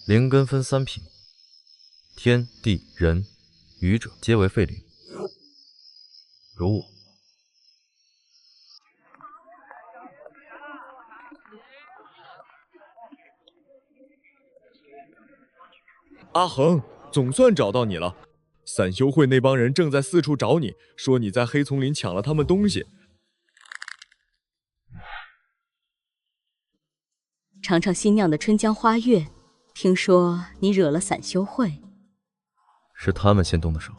灵根分3品，天地人愚者皆为废灵，如我。阿恒，总算找到你了。散修会那帮人正在四处找你，说你在黑丛林抢了他们东西。尝尝新酿的春江花月，听说你惹了散修会。是他们先动的手。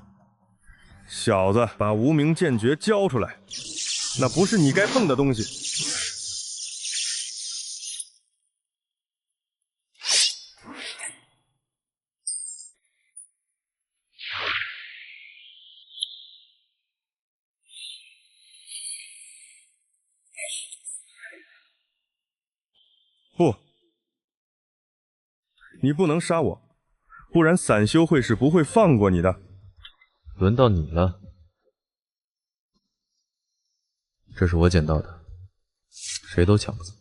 小子，把无名剑诀交出来，那不是你该碰的东西。不，你不能杀我，不然散修会是不会放过你的。轮到你了，这是我捡到的，谁都抢不走。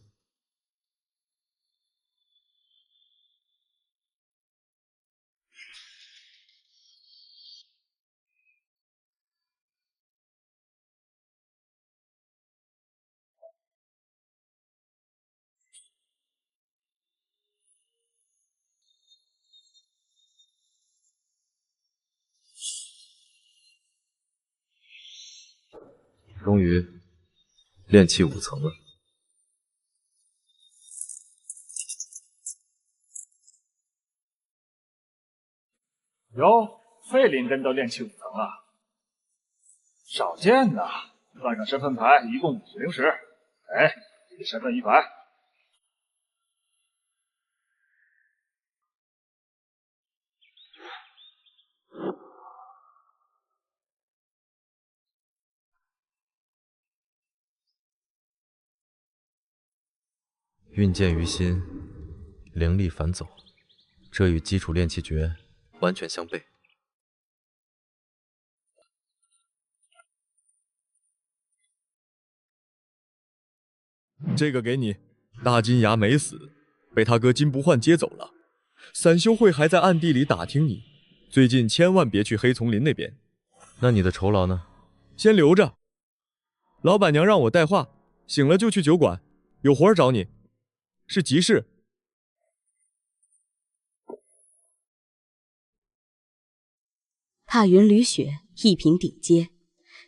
终于炼气5层了。哟，废灵根都炼气5层了，少见呐！换上身份牌，一共50/10。哎，你身份100。运剑于心，灵力反走，这与基础炼气诀完全相悖。这个给你，大金牙没死，被他哥金不换接走了。散修会还在暗地里打听你，最近千万别去黑丛林那边。那你的酬劳呢？先留着。老板娘让我带话，醒了就去酒馆，有活找你，是急事。踏云履雪，一品顶阶，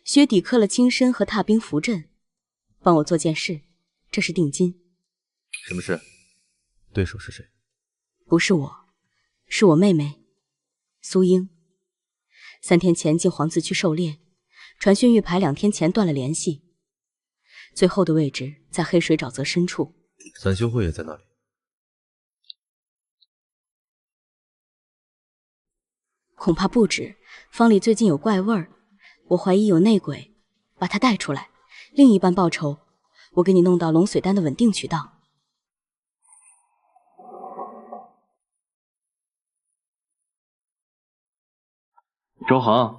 薛底刻了轻身和踏冰符阵，帮我做件事，这是定金。什么事？对手是谁？不是我，是我妹妹苏英。3天前进黄字区狩猎，传讯玉牌2天前断了联系，最后的位置在黑水沼泽深处。散修会也在那里。恐怕不止，方里最近有怪味儿，我怀疑有内鬼，把他带出来，另一半报酬，我给你弄到龙髓丹的稳定渠道。周恒，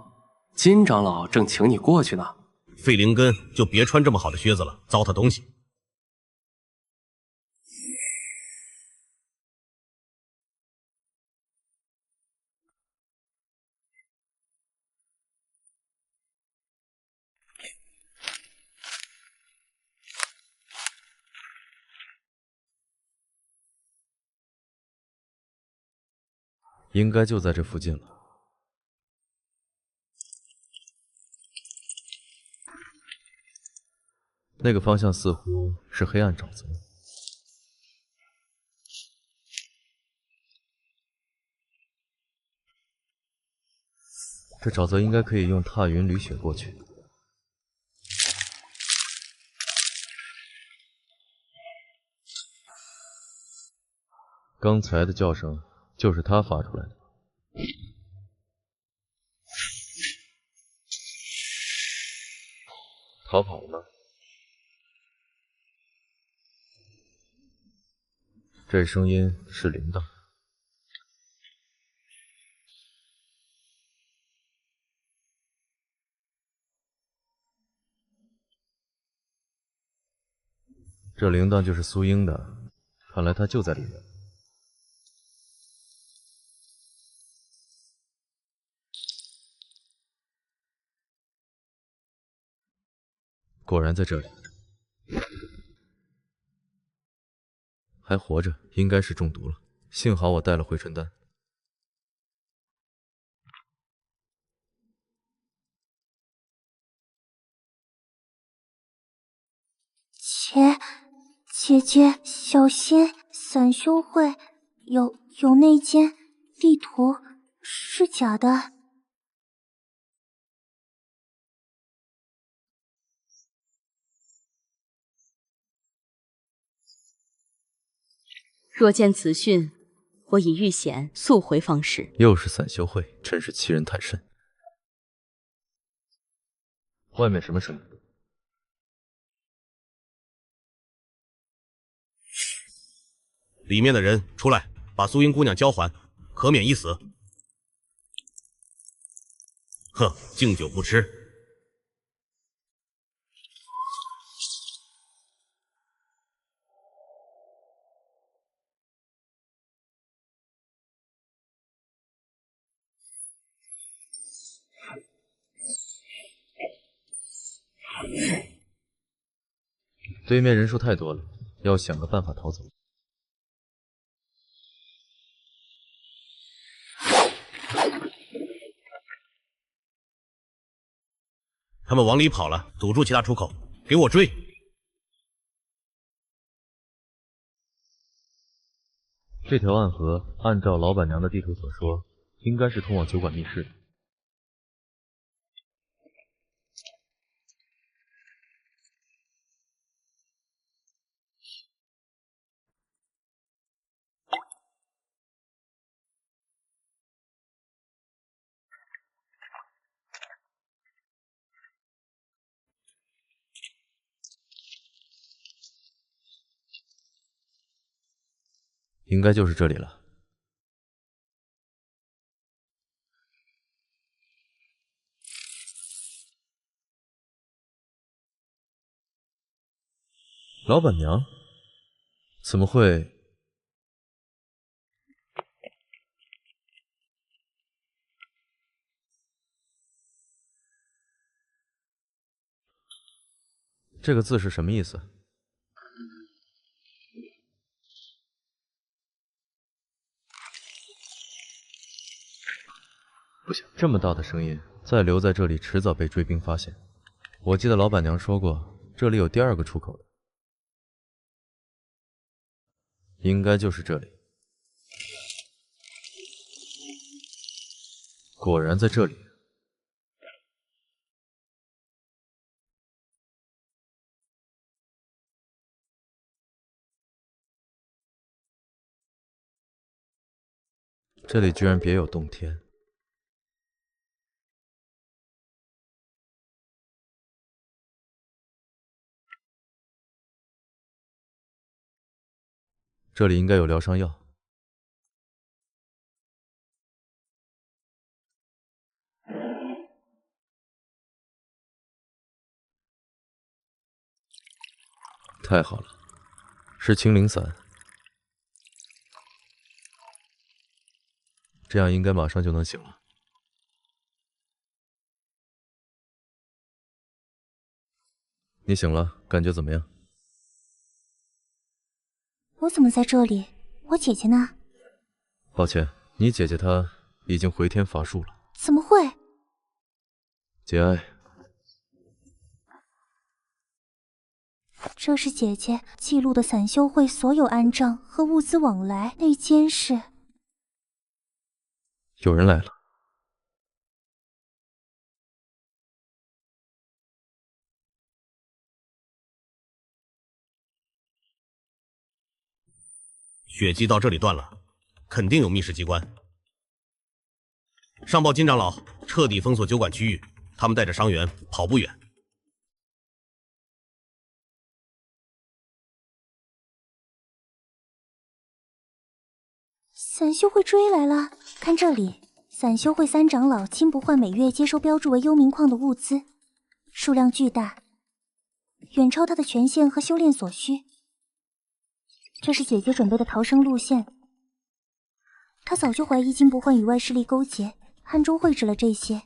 金长老正请你过去呢。废灵根就别穿这么好的靴子了，糟蹋东西。应该就在这附近了。那个方向似乎是黑暗沼泽。这沼泽应该可以用踏云履雪过去。刚才的叫声就是他发出来的。逃跑了吗？这声音是铃铛。这铃铛就是苏英的，看来她就在里面。果然在这里，还活着，应该是中毒了。幸好我带了回春丹。姐姐小心，散修会有内奸，地图是假的。若见此讯，我已遇险，速回方室。又是散修会，真是欺人太甚。外面什么声音？里面的人出来，把苏英姑娘交还，可免一死。哼，敬酒不吃。对面人数太多了，要想个办法逃走。他们往里跑了，堵住其他出口，给我追！这条暗河，按照老板娘的地图所说，应该是通往酒馆密室的。应该就是这里了。老板娘，怎么会？这个字是什么意思？不行，这么大的声音，再留在这里，迟早被追兵发现。我记得老板娘说过，这里有第二个出口的，应该就是这里。果然在这里。这里居然别有洞天。这里应该有疗伤药。太好了，是清灵散，这样应该马上就能醒了。你醒了，感觉怎么样？我怎么在这里？我姐姐呢？抱歉，你姐姐她已经回天乏术了。怎么会？节哀。这是姐姐记录的散修会所有安账和物资往来，内奸是……有人来了。血迹到这里断了，肯定有密室机关。上报金长老，彻底封锁酒馆区域，他们带着伤员跑不远。散修会追来了，看这里，散修会三长老金不换每月接收标注为幽冥矿的物资，数量巨大，远超他的权限和修炼所需。这是姐姐准备的逃生路线。她早就怀疑金不换与外势力勾结，暗中绘制了这些。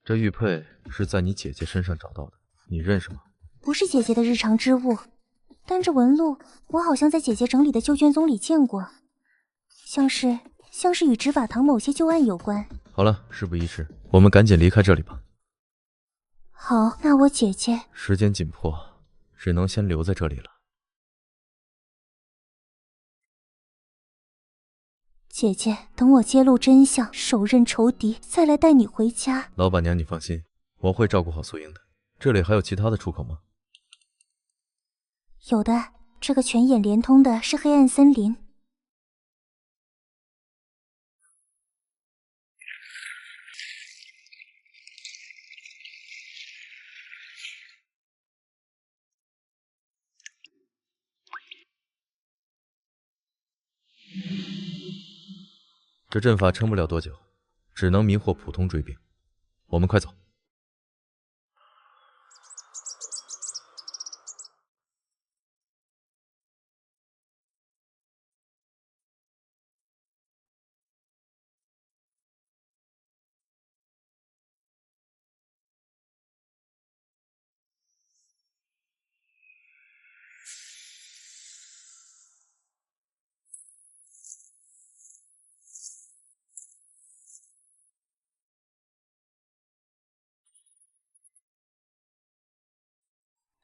这玉佩是在你姐姐身上找到的，你认识吗？不是姐姐的日常之物，但这纹路我好像在姐姐整理的旧卷宗里见过，像是与执法堂某些旧案有关。好了，事不宜迟，我们赶紧离开这里吧。好，那我姐姐……时间紧迫，只能先留在这里了。姐姐，等我揭露真相，手刃仇敌，再来带你回家。老板娘，你放心，我会照顾好素英的。这里还有其他的出口吗？有的，这个泉眼连通的是黑暗森林。这阵法撑不了多久，只能迷惑普通追兵。我们快走。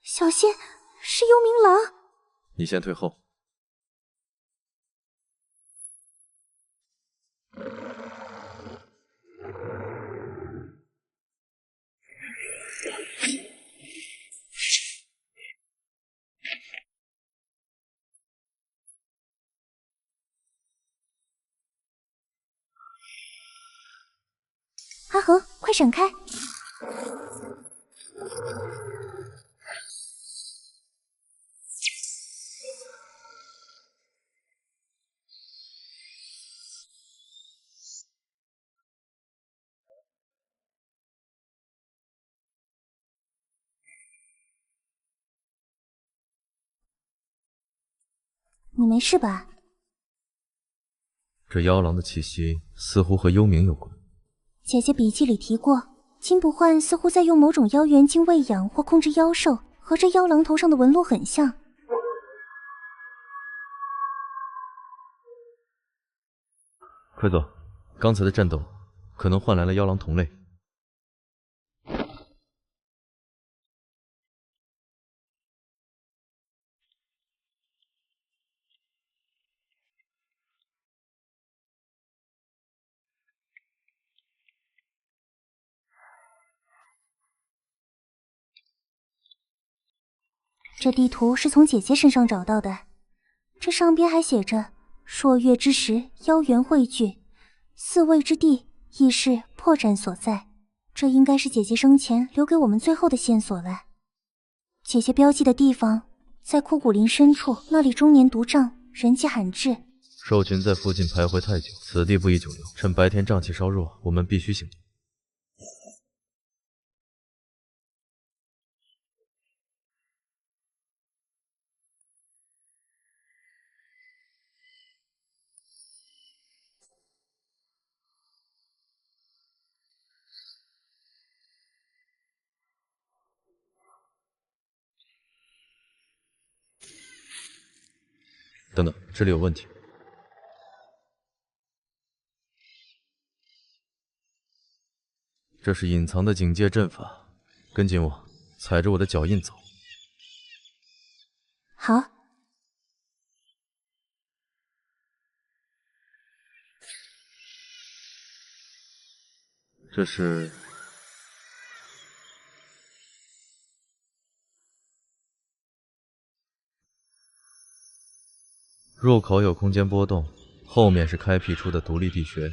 小心，是幽冥狼！你先退后。阿恒，快闪开！你没事吧？这妖狼的气息似乎和幽冥有关。姐姐笔记里提过，金不换似乎在用某种妖元精喂养或控制妖兽，和这妖狼头上的纹路很像。快走，刚才的战斗可能换来了妖狼同类。这地图是从姐姐身上找到的，这上边还写着朔月之时妖元汇聚，四位之地亦是破绽所在。这应该是姐姐生前留给我们最后的线索了。姐姐标记的地方在枯骨林深处，那里终年毒瘴，人迹罕至。兽群在附近徘徊太久，此地不宜久留。趁白天瘴气稍弱，我们必须行动。等等，这里有问题。这是隐藏的警戒阵法，跟紧我，踩着我的脚印走。好。这是入口有空间波动，后面是开辟出的独立地穴。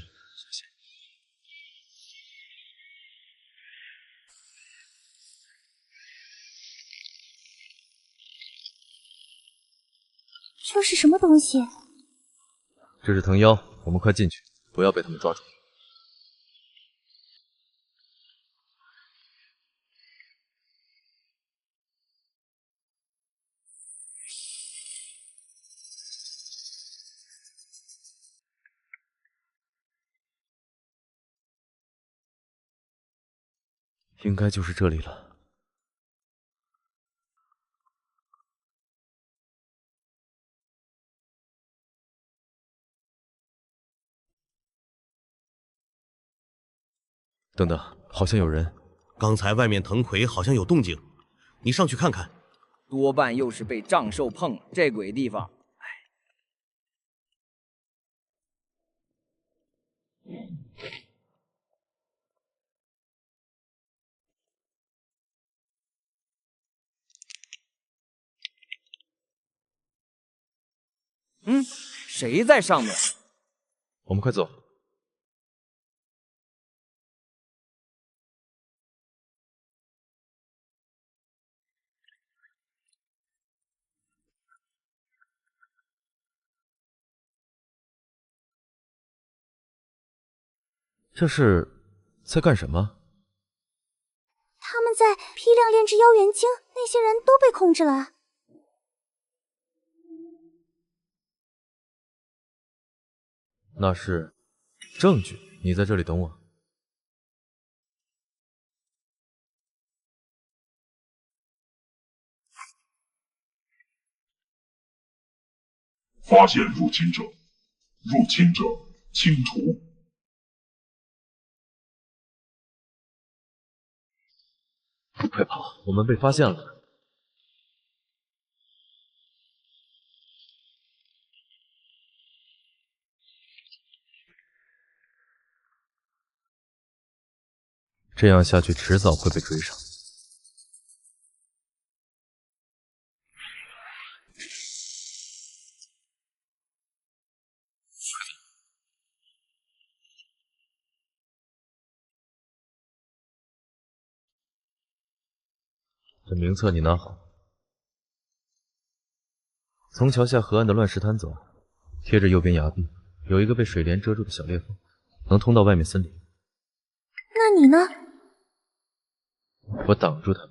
这是什么东西？这是藤妖，我们快进去，不要被他们抓住。应该就是这里了。等等，好像有人。刚才外面藤葵好像有动静，你上去看看。多半又是被瘴兽碰了，这鬼地方。谁在上面？我们快走。这是在干什么？他们在批量炼制妖元晶，那些人都被控制了。那是证据。你在这里等我。发现入侵者，入侵者清除。快跑！我们被发现了。这样下去，迟早会被追上。这名册你拿好。从桥下河岸的乱石滩走，贴着右边崖壁有一个被水帘遮住的小裂缝，能通到外面森林。那你呢？我挡住他们。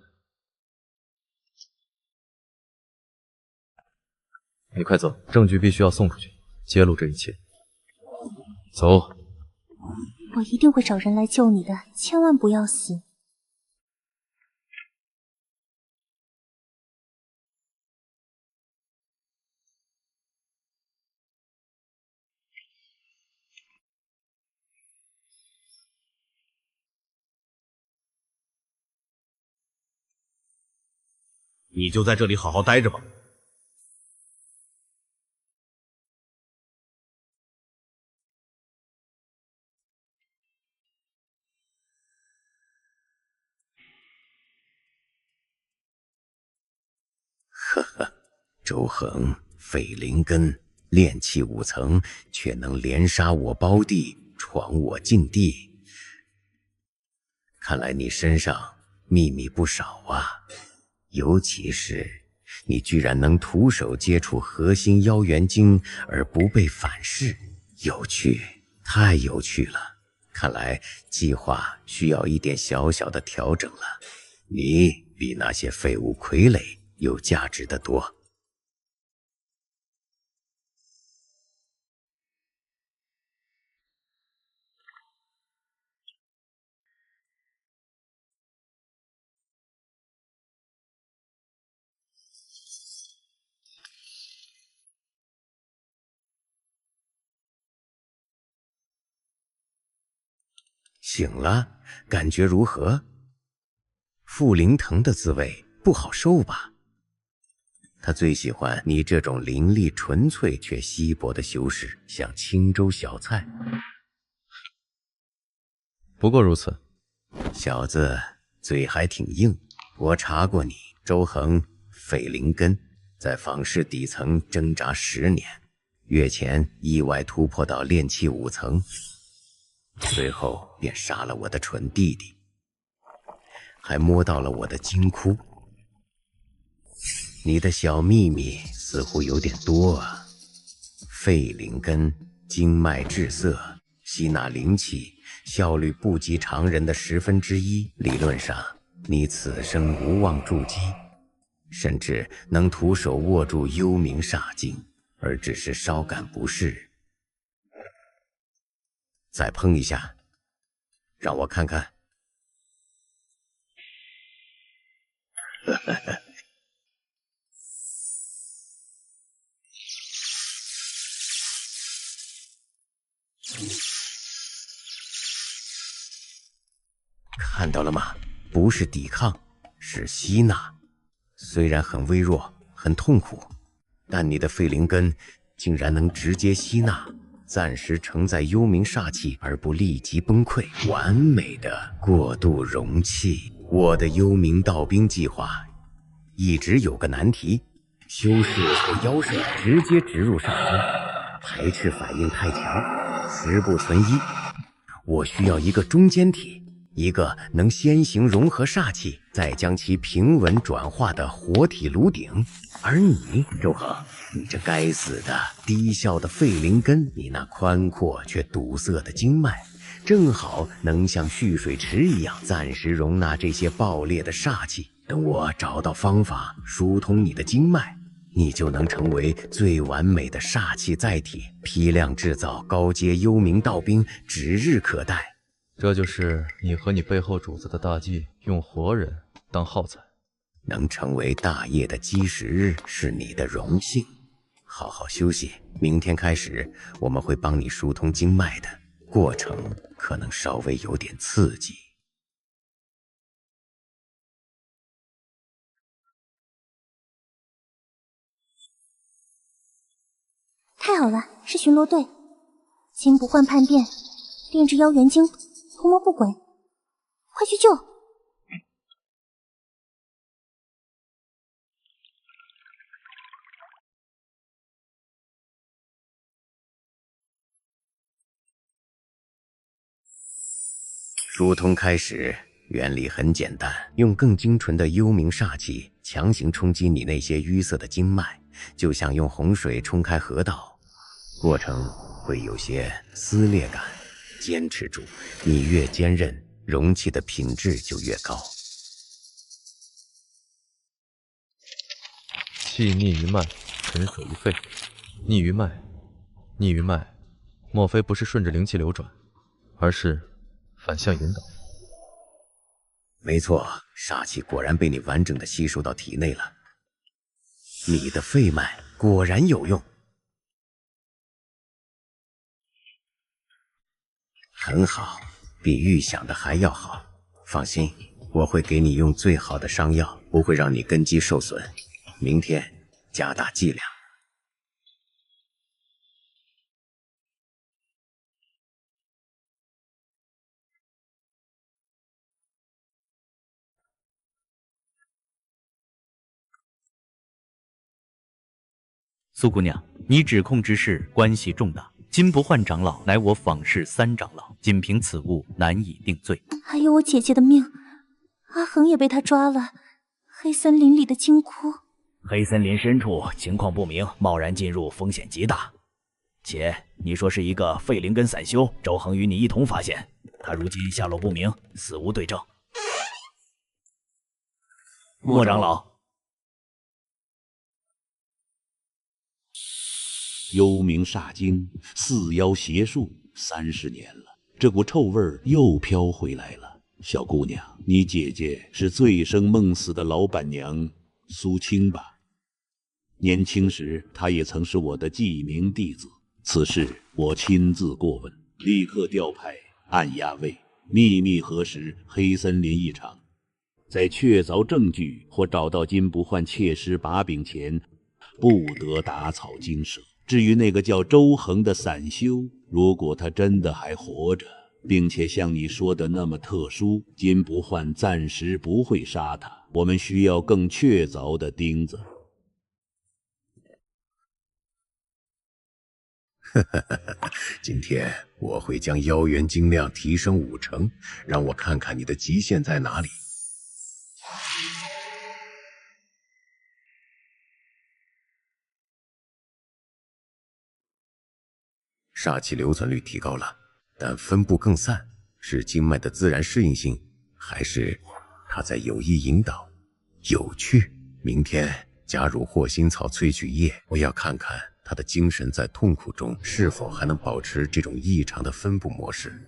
你快走，证据必须要送出去，揭露这一切。走。我一定会找人来救你的，千万不要死。你就在这里好好待着吧。呵呵，周恒、斐灵根炼气5层，却能连杀我胞弟，闯我禁地。看来你身上秘密不少啊，尤其是你居然能徒手接触核心妖元晶而不被反噬，有趣，太有趣了。看来计划需要一点小小的调整了。你比那些废物傀儡有价值的多。醒了，感觉如何？傅灵腾的滋味不好受吧？他最喜欢你这种灵力纯粹却稀薄的修士，像青州小菜。不过如此。小子，嘴还挺硬。我查过你，周恒、斐灵根，在坊市底层挣扎10年，月前意外突破到炼气5层。随后便杀了我的蠢弟弟，还摸到了我的金窟。你的小秘密似乎有点多啊！废灵根，经脉滞涩，吸纳灵气效率不及常人的1/10。理论上，你此生无望筑基，甚至能徒手握住幽冥煞境，而只是稍感不适。再碰一下，让我看看。看到了吗？不是抵抗，是吸纳。虽然很微弱，很痛苦，但你的废灵根竟然能直接吸纳，暂时承载幽冥煞气而不立即崩溃，完美的过渡容器。我的幽冥道兵计划一直有个难题：修士和妖兽直接植入煞根，排斥反应太强，十不存一。我需要一个中间体，一个能先行融合煞气，再将其平稳转化的活体炉鼎。而你，周恒，你这该死的低效的废灵根，你那宽阔却堵塞的经脉，正好能像蓄水池一样，暂时容纳这些爆裂的煞气。等我找到方法疏通你的经脉，你就能成为最完美的煞气载体，批量制造高阶幽冥道兵，指日可待。这就是你和你背后主子的大计，用活人当耗材。能成为大业的基石是你的荣幸。好好休息，明天开始我们会帮你疏通经脉的，过程可能稍微有点刺激。太好了，是巡逻队。金不换叛变，炼制妖元精，图谋不轨，快去救！疏通开始，原理很简单，用更精纯的幽冥煞气强行冲击你那些淤塞的经脉，就像用洪水冲开河道。过程会有些撕裂感，坚持住，你越坚韧，容器的品质就越高。气逆于脉，沉水于肺。逆于脉，逆于脉，莫非不是顺着灵气流转，而是反向引导？没错，煞气果然被你完整的吸收到体内了。你的肺脉果然有用。很好，比预想的还要好。放心，我会给你用最好的伤药，不会让你根基受损。明天加大剂量。苏姑娘，你指控之事关系重大。金不换长老乃我访视三长老，仅凭此物难以定罪。还有我姐姐的命，阿恒也被他抓了。黑森林里的金窟，黑森林深处情况不明，贸然进入风险极大。且你说是一个废灵根散修，周恒与你一同发现，他如今下落不明，死无对证。莫长老，幽冥煞精，四妖邪术，30年了，这股臭味又飘回来了。小姑娘，你姐姐是醉生梦死的老板娘苏青吧？年轻时，她也曾是我的记名弟子。此事我亲自过问，立刻调派按押卫，秘密核实黑森林异常。在确凿证据或找到金不换切实把柄前，不得打草惊蛇。至于那个叫周恒的散修，如果他真的还活着，并且像你说的那么特殊，金不换暂时不会杀他。我们需要更确凿的钉子。今天我会将妖元精量提升5成，让我看看你的极限在哪里。煞气留存率提高了，但分布更散，是经脉的自然适应性，还是它在有意引导？有趣。明天加入霍心草萃取液，我要看看他的精神在痛苦中是否还能保持这种异常的分布模式。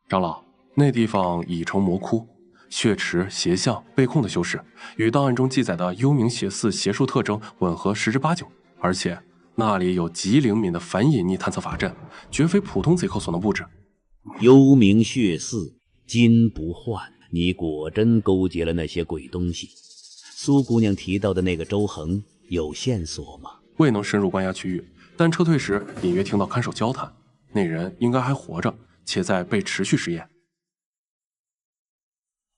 长老，那地方已成魔窟，血池、邪像、被控的修士，与档案中记载的幽冥邪肆邪术特征吻合10之8九，而且那里有极灵敏的反隐匿探测法阵，绝非普通贼寇所能布置。幽冥血肆，金不换，你果真勾结了那些鬼东西。苏姑娘提到的那个周恒有线索吗？未能深入关押区域，但撤退时隐约听到看守交谈，那人应该还活着，且在被持续实验。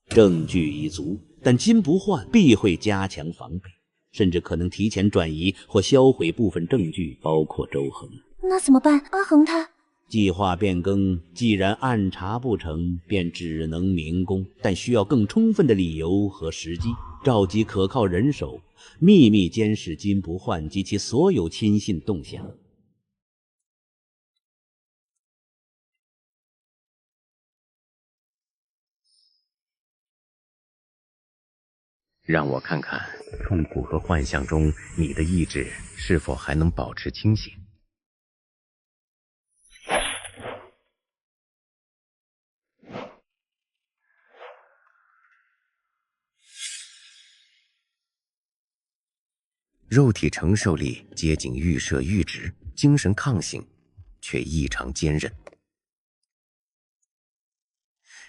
证据已足，但金不换必会加强防备，甚至可能提前转移或销毁部分证据，包括周恒。那怎么办？阿恒他计划变更，既然暗查不成，便只能明攻，但需要更充分的理由和时机。召集可靠人手，秘密监视金不换及其所有亲信动向。让我看看痛苦和幻象中你的意志是否还能保持清醒。肉体承受力接近预设阈值，精神抗性却异常坚韧。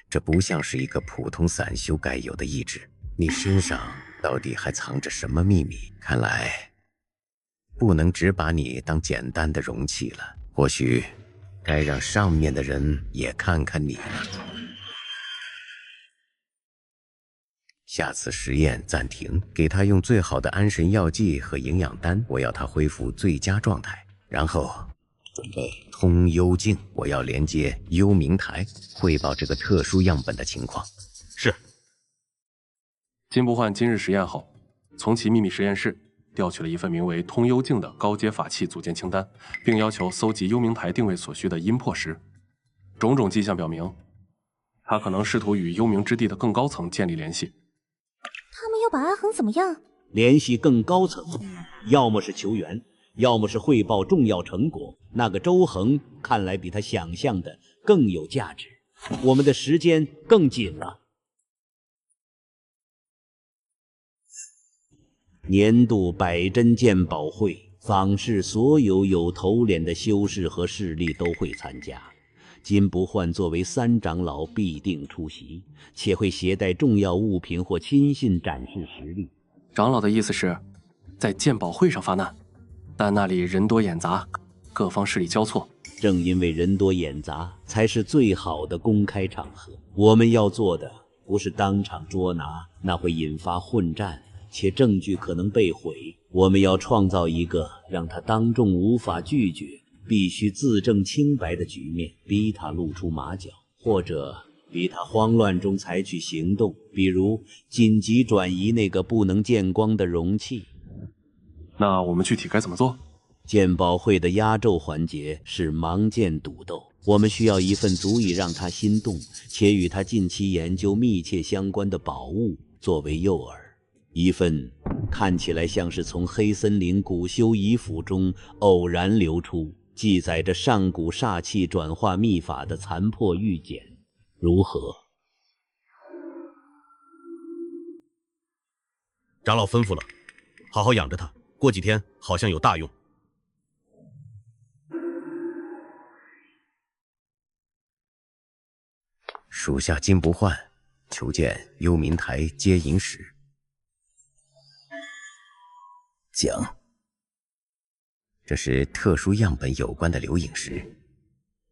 这不像是一个普通散修该有的意志。你身上到底还藏着什么秘密？看来不能只把你当简单的容器了，或许该让上面的人也看看你了。下次实验暂停，给他用最好的安神药剂和营养丹，我要他恢复最佳状态。然后准备通幽镜，我要连接幽冥台，汇报这个特殊样本的情况。是。金不换今日实验后，从其秘密实验室调取了一份名为通幽镜的高阶法器组件清单，并要求搜集幽冥台定位所需的阴魄石。种种迹象表明，他可能试图与幽冥之地的更高层建立联系。他们要把阿恒怎么样？联系更高层，要么是求援，要么是汇报重要成果。那个周恒看来比他想象的更有价值，我们的时间更紧了。年度百真鉴宝会，坊市所有有头脸的修士和势力都会参加。金不换作为3长老必定出席，且会携带重要物品或亲信展示实力。长老的意思是，在鉴宝会上发难，但那里人多眼杂，各方势力交错。正因为人多眼杂，才是最好的公开场合。我们要做的不是当场捉拿，那会引发混战，且证据可能被毁。我们要创造一个让他当众无法拒绝，必须自证清白的局面，逼他露出马脚，或者逼他慌乱中采取行动，比如紧急转移那个不能见光的容器。那我们具体该怎么做？鉴宝会的压轴环节是盲剑赌斗，我们需要一份足以让他心动且与他近期研究密切相关的宝物作为诱饵，一份看起来像是从黑森林古修遗府中偶然流出，记载着上古煞气转化秘法的残破玉简，如何？长老吩咐了，好好养着他，过几天好像有大用。属下金不换，求见幽冥台接引使。讲，这是特殊样本有关的留影石，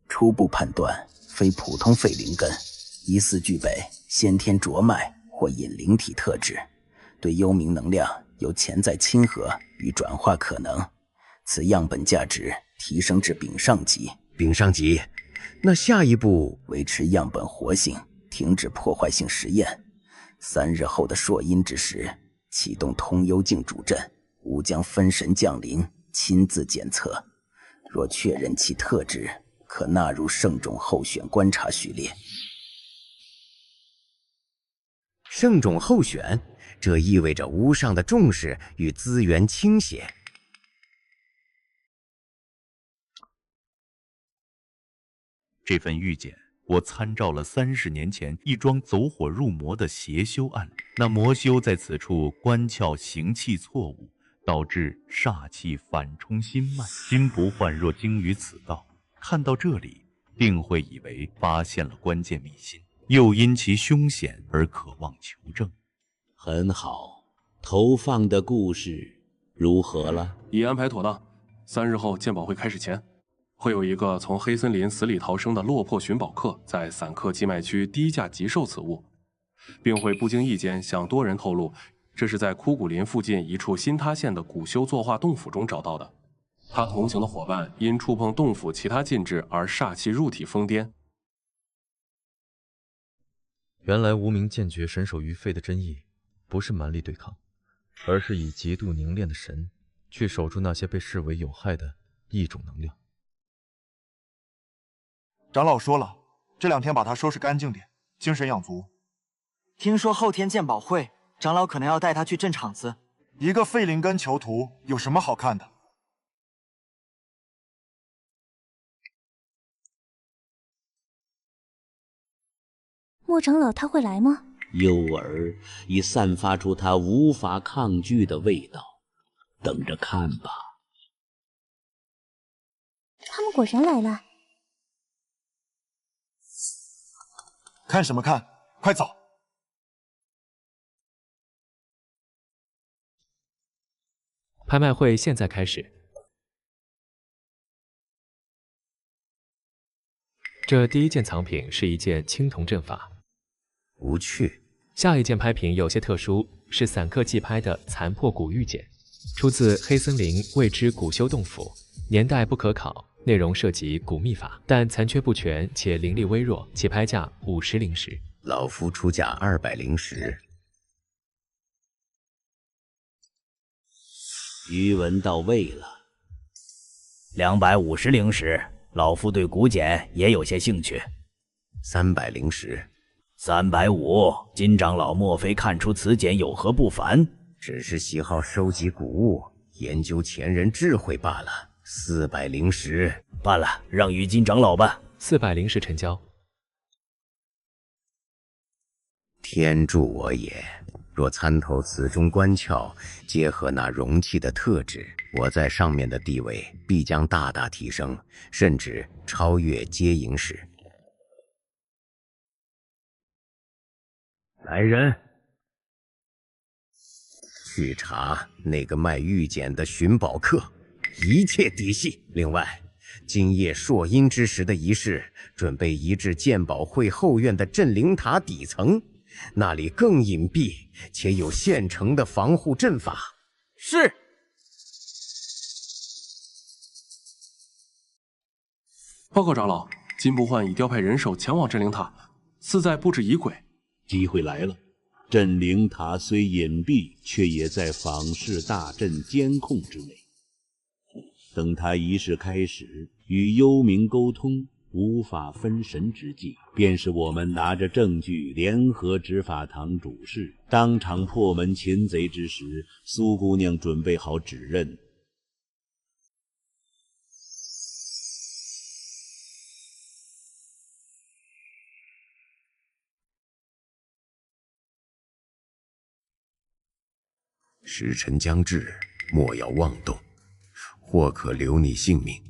初步判断非普通废灵根，疑似具备先天浊脉或隐灵体特质，对幽冥能量有潜在亲和与转化可能。此样本价值提升至丙上级。丙上级，那下一步维持样本活性，停止破坏性实验。3日后的朔阴之时，启动通幽镜主阵，吾将分神降临，亲自检测。若确认其特质，可纳入圣种候选观察序列。圣种候选，这意味着无上的重视与资源倾斜。这份玉简我参照了30年前一桩走火入魔的邪修案例。那魔修在此处关窍行气错误，导致煞气反冲心脉。金不换若精于此道，看到这里定会以为发现了关键秘辛，又因其凶险而渴望求证。很好，投放的故事如何了？已安排妥当。3日后鉴宝会开始前，会有一个从黑森林死里逃生的落魄寻宝客在散客寄卖区低价急售此物，并会不经意间向多人透露，这是在枯骨林附近一处新塌陷的古修作画洞府中找到的。他同行的伙伴因触碰洞府其他禁制而煞气入体疯癫。原来无名剑诀神手于废的真意，不是蛮力对抗，而是以极度凝练的神去守住那些被视为有害的异种能量。长老说了，这2天把他收拾干净点，精神养足。听说后天鉴宝会，长老可能要带他去镇场子。一个废灵根囚徒有什么好看的？莫长老他会来吗？诱饵已散发出他无法抗拒的味道，等着看吧。他们果然来了。看什么看？快走！拍卖会现在开始。这第一件藏品是一件青铜阵法，无趣。下一件拍品有些特殊，是散客寄拍的残破古玉简，出自黑森林未知古修洞府，年代不可考，内容涉及古秘法，但残缺不全且灵力微弱，起拍价50灵石。老夫出价200灵石。余文到位了。250灵石，老夫对古简也有些兴趣。300灵石。350，金长老莫非看出此简有何不凡？只是喜好收集古物，研究前人智慧罢了。400灵石。办了，让与金长老办。400灵石成交。天助我也！若参透此中关窍，结合那容器的特质，我在上面的地位必将大大提升，甚至超越接引使。来人，去查那个卖玉简的寻宝客，一切底细。另外，今夜朔阴之时的仪式，准备移至鉴宝会后院的镇灵塔底层。那里更隐蔽，且有现成的防护阵法。是。报告长老，金不换已调派人手前往镇灵塔，似在布置仪轨。机会来了，镇灵塔虽隐蔽，却也在访视大阵监控之内。等他仪式开始，与幽冥沟通，无法分神之际，便是我们拿着证据联合执法堂主事，当场破门擒贼之时，苏姑娘准备好指认。时辰将至，莫要妄动，或可留你性命。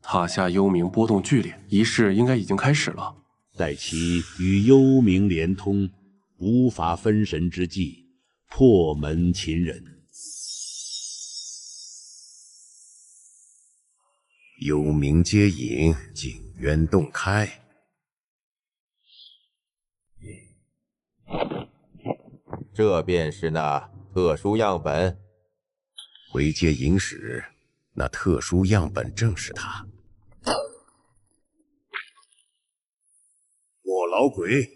塔下幽冥波动剧烈，仪式应该已经开始了。待其与幽冥连通，无法分神之际，破门擒人。幽冥接引，景渊洞开。这便是那特殊样本。回接引使，那特殊样本正是他。莫老鬼，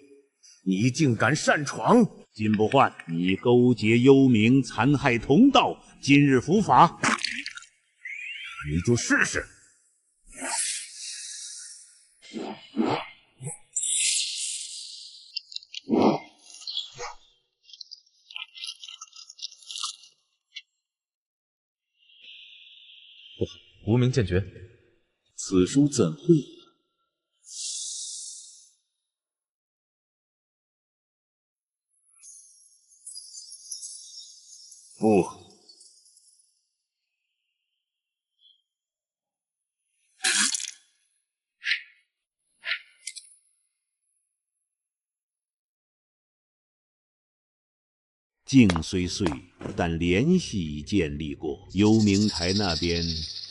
你竟敢擅闯！金不换，你勾结幽冥，残害同道，今日伏法。你就试试。无名剑诀，此书怎会？不，境虽碎，但联系已建立过。幽冥台那边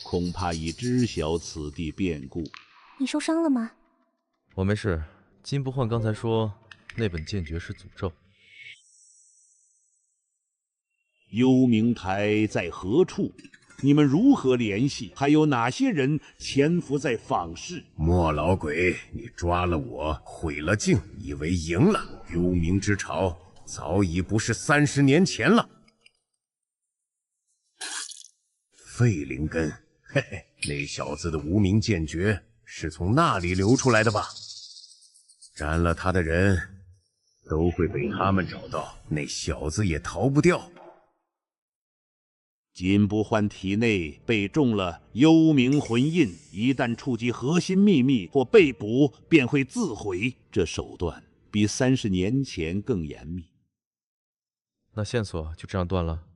恐怕已知晓此地变故。你受伤了吗？我没事。金不换刚才说那本剑诀是诅咒。幽冥台在何处？你们如何联系？还有哪些人潜伏在坊市？莫老鬼，你抓了我，毁了境，以为赢了。幽冥之潮早已不是30年前了。废灵根，嘿嘿，那小子的无名剑诀是从那里流出来的吧？沾了他的人都会被他们找到，那小子也逃不掉。金不换体内被中了幽冥魂印，一旦触及核心秘密或被捕，便会自毁。这手段比30年前更严密。那线索就这样断了？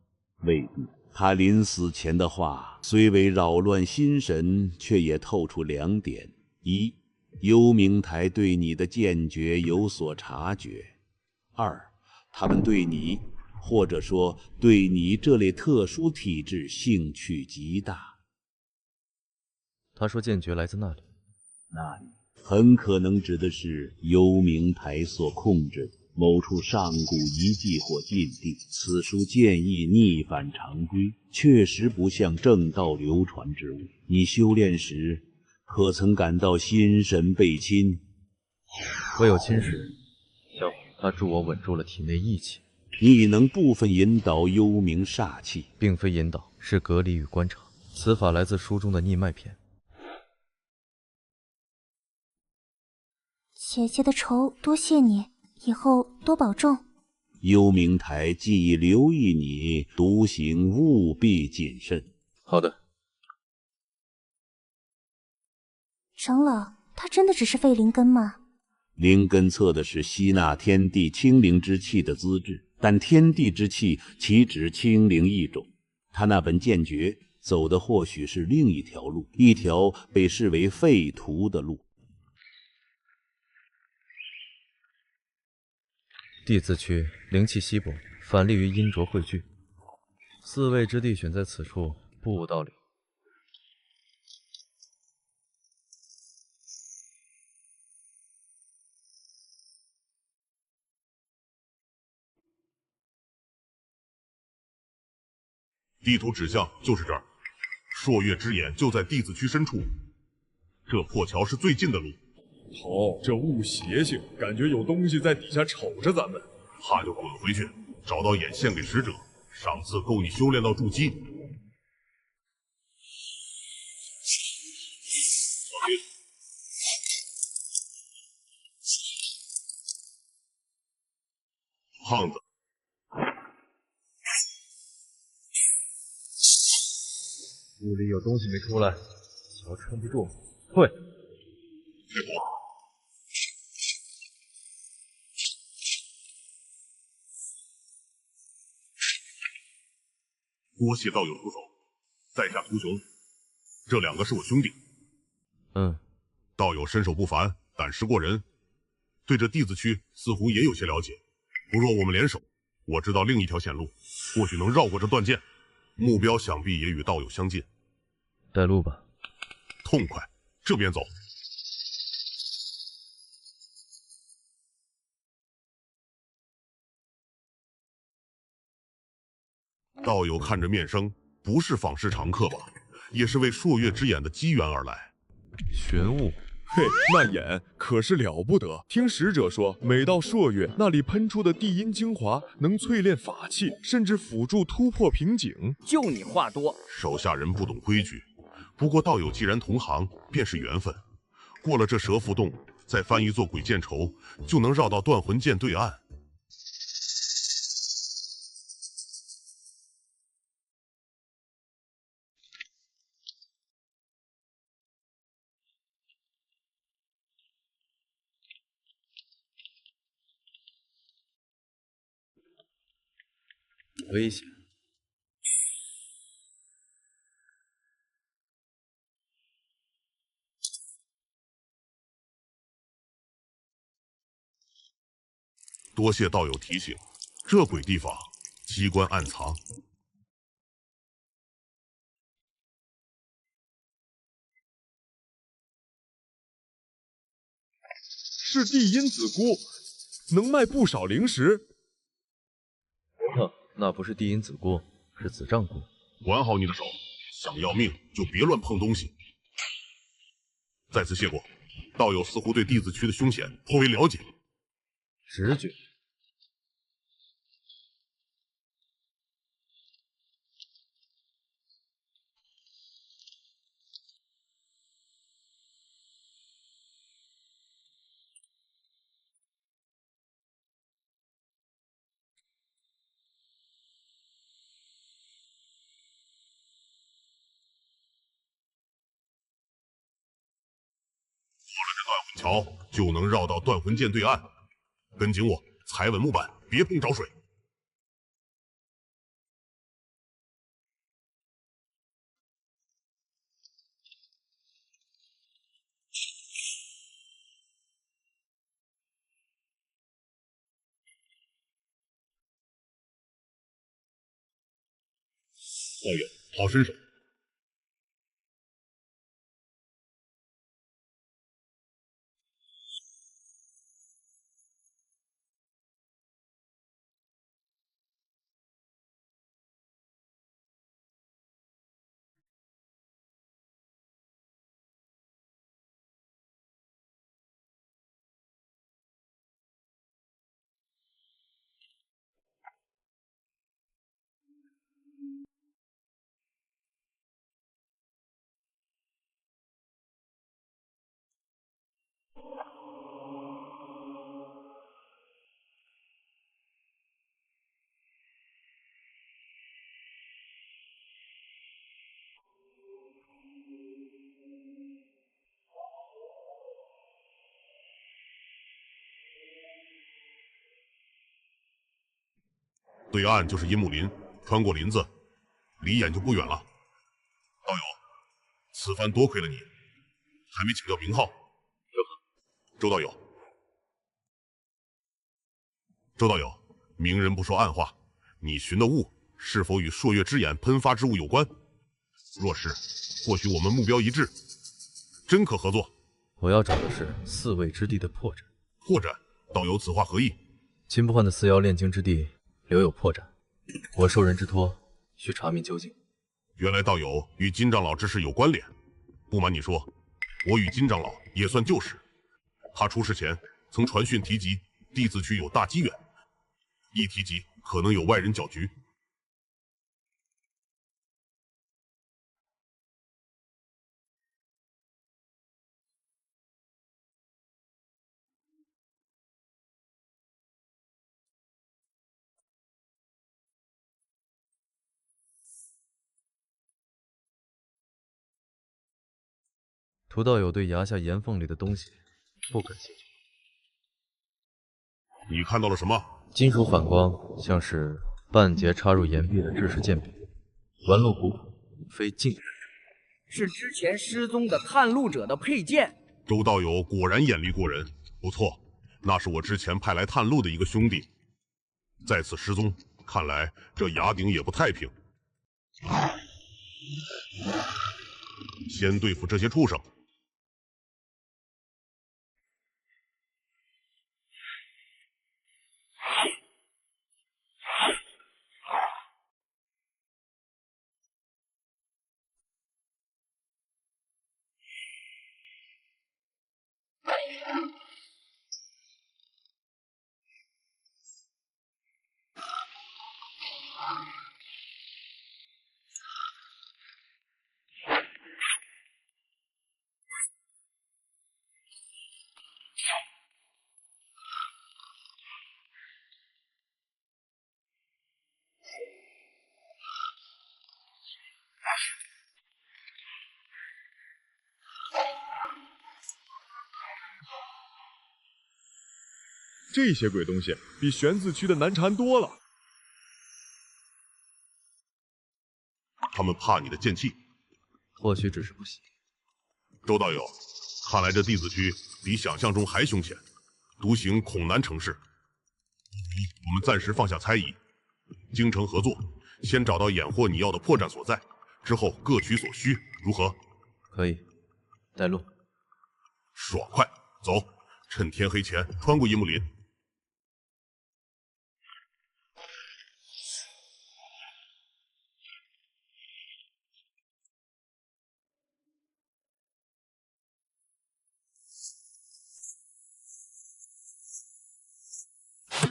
未必。他临死前的话虽为扰乱心神，却也透出2点：一，幽冥台对你的剑诀有所察觉；二，他们对你，或者说对你这类特殊体质兴趣极大。他说剑诀来自那里，那里很可能指的是幽冥台所控制的某处上古遗迹或禁地。此书建议逆反常规，确实不像正道流传之物。你修炼时可曾感到心神被侵？唯有侵蚀，小他助我稳住了体内义气。你已能部分引导幽冥煞气，并非引导，是隔离与观察。此法来自书中的逆脉篇。姐姐的仇，多谢你，以后多保重。幽冥台既已留意你，独行务必谨慎。好的。长老，他真的只是废灵根吗？灵根测的是吸纳天地清灵之气的资质，但天地之气岂止清灵一种？他那本剑诀走的或许是另一条路，一条被视为废途的路。地字区灵气稀薄，反利于阴浊汇聚。4位之地选在此处，不无道理。地图指向就是这儿，朔月之眼就在地字区深处，这破桥是最近的路。好，这雾邪性，感觉有东西在底下瞅着咱们。怕就滚回去，找到眼献给使者，赏赐够你修炼到筑基。胖子，屋里有东西没出来，桥撑不住，退。多谢道友出手，在下屠雄，这2个是我兄弟。道友身手不凡，胆识过人，对这地字区似乎也有些了解。不若我们联手，我知道另一条线路，或许能绕过这断剑，目标想必也与道友相近。带路吧。痛快，这边走。道友看着面生，不是访视常客吧？也是为朔月之眼的机缘而来。玄武，嘿，那眼可是了不得。听使者说，每到朔月，那里喷出的地阴精华能淬炼法器，甚至辅助突破瓶颈。就你话多，手下人不懂规矩。不过道友既然同行，便是缘分。过了这蛇腹洞，再翻一座鬼剑愁，就能绕到断魂剑对岸。危险。多谢道友提醒，这鬼地方机关暗藏。是地阴子菇，能卖不少灵石。那不是地阴子菇，是紫杖菇。管好你的手，想要命就别乱碰东西。再次谢过，道友似乎对地子区的凶险颇为了解。直觉。断魂桥就能绕到断魂剑对岸。跟紧我，踩稳木板，别碰着水。道友，好身手。对岸就是阴木林，穿过林子，离眼就不远了。道友，此番多亏了你，还没请教名号。周道友，周道友，明人不说暗话，你寻的物是否与朔月之眼喷发之物有关？若是，或许我们目标一致，真可合作。我要找的是四位之地的破绽。破绽？道友此话何意？金不换的四妖炼精之地留有破绽，我受人之托，需查明究竟。原来道友与金长老之事有关联。不瞒你说，我与金长老也算旧识。他出事前曾传讯提及地子区有大机缘，一提及可能有外人搅局。涂道友对崖下岩缝里的东西不感兴趣。你看到了什么？金属反光，像是半截插入岩壁的制式剑柄，纹路古朴，非近人。是之前失踪的探路者的佩剑。周道友果然眼力过人，不错，那是我之前派来探路的一个兄弟，再次失踪，看来这崖顶也不太平。先对付这些畜生。这些鬼东西比玄子区的难缠多了。他们怕你的剑气。或许只是不信。周道友，看来这地子区比想象中还凶险，独行恐难成事。我们暂时放下猜疑，精诚合作，先找到掩获你要的破绽所在，之后各取所需，如何？可以，带路。爽快，走！趁天黑前穿过樱木林。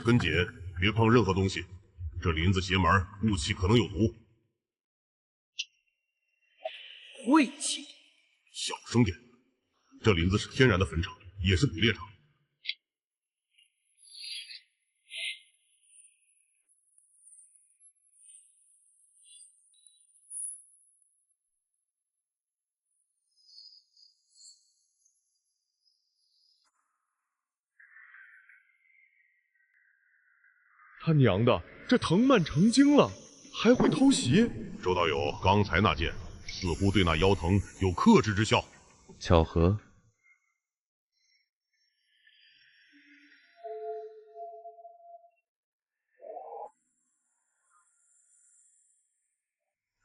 跟紧，别碰任何东西。这林子邪门，雾气可能有毒。晦气！小声点。这林子是天然的坟场，也是捕猎场。他娘的，这藤蔓成精了，还会偷袭！周道友，刚才那剑似乎对那妖藤有克制之效。巧合。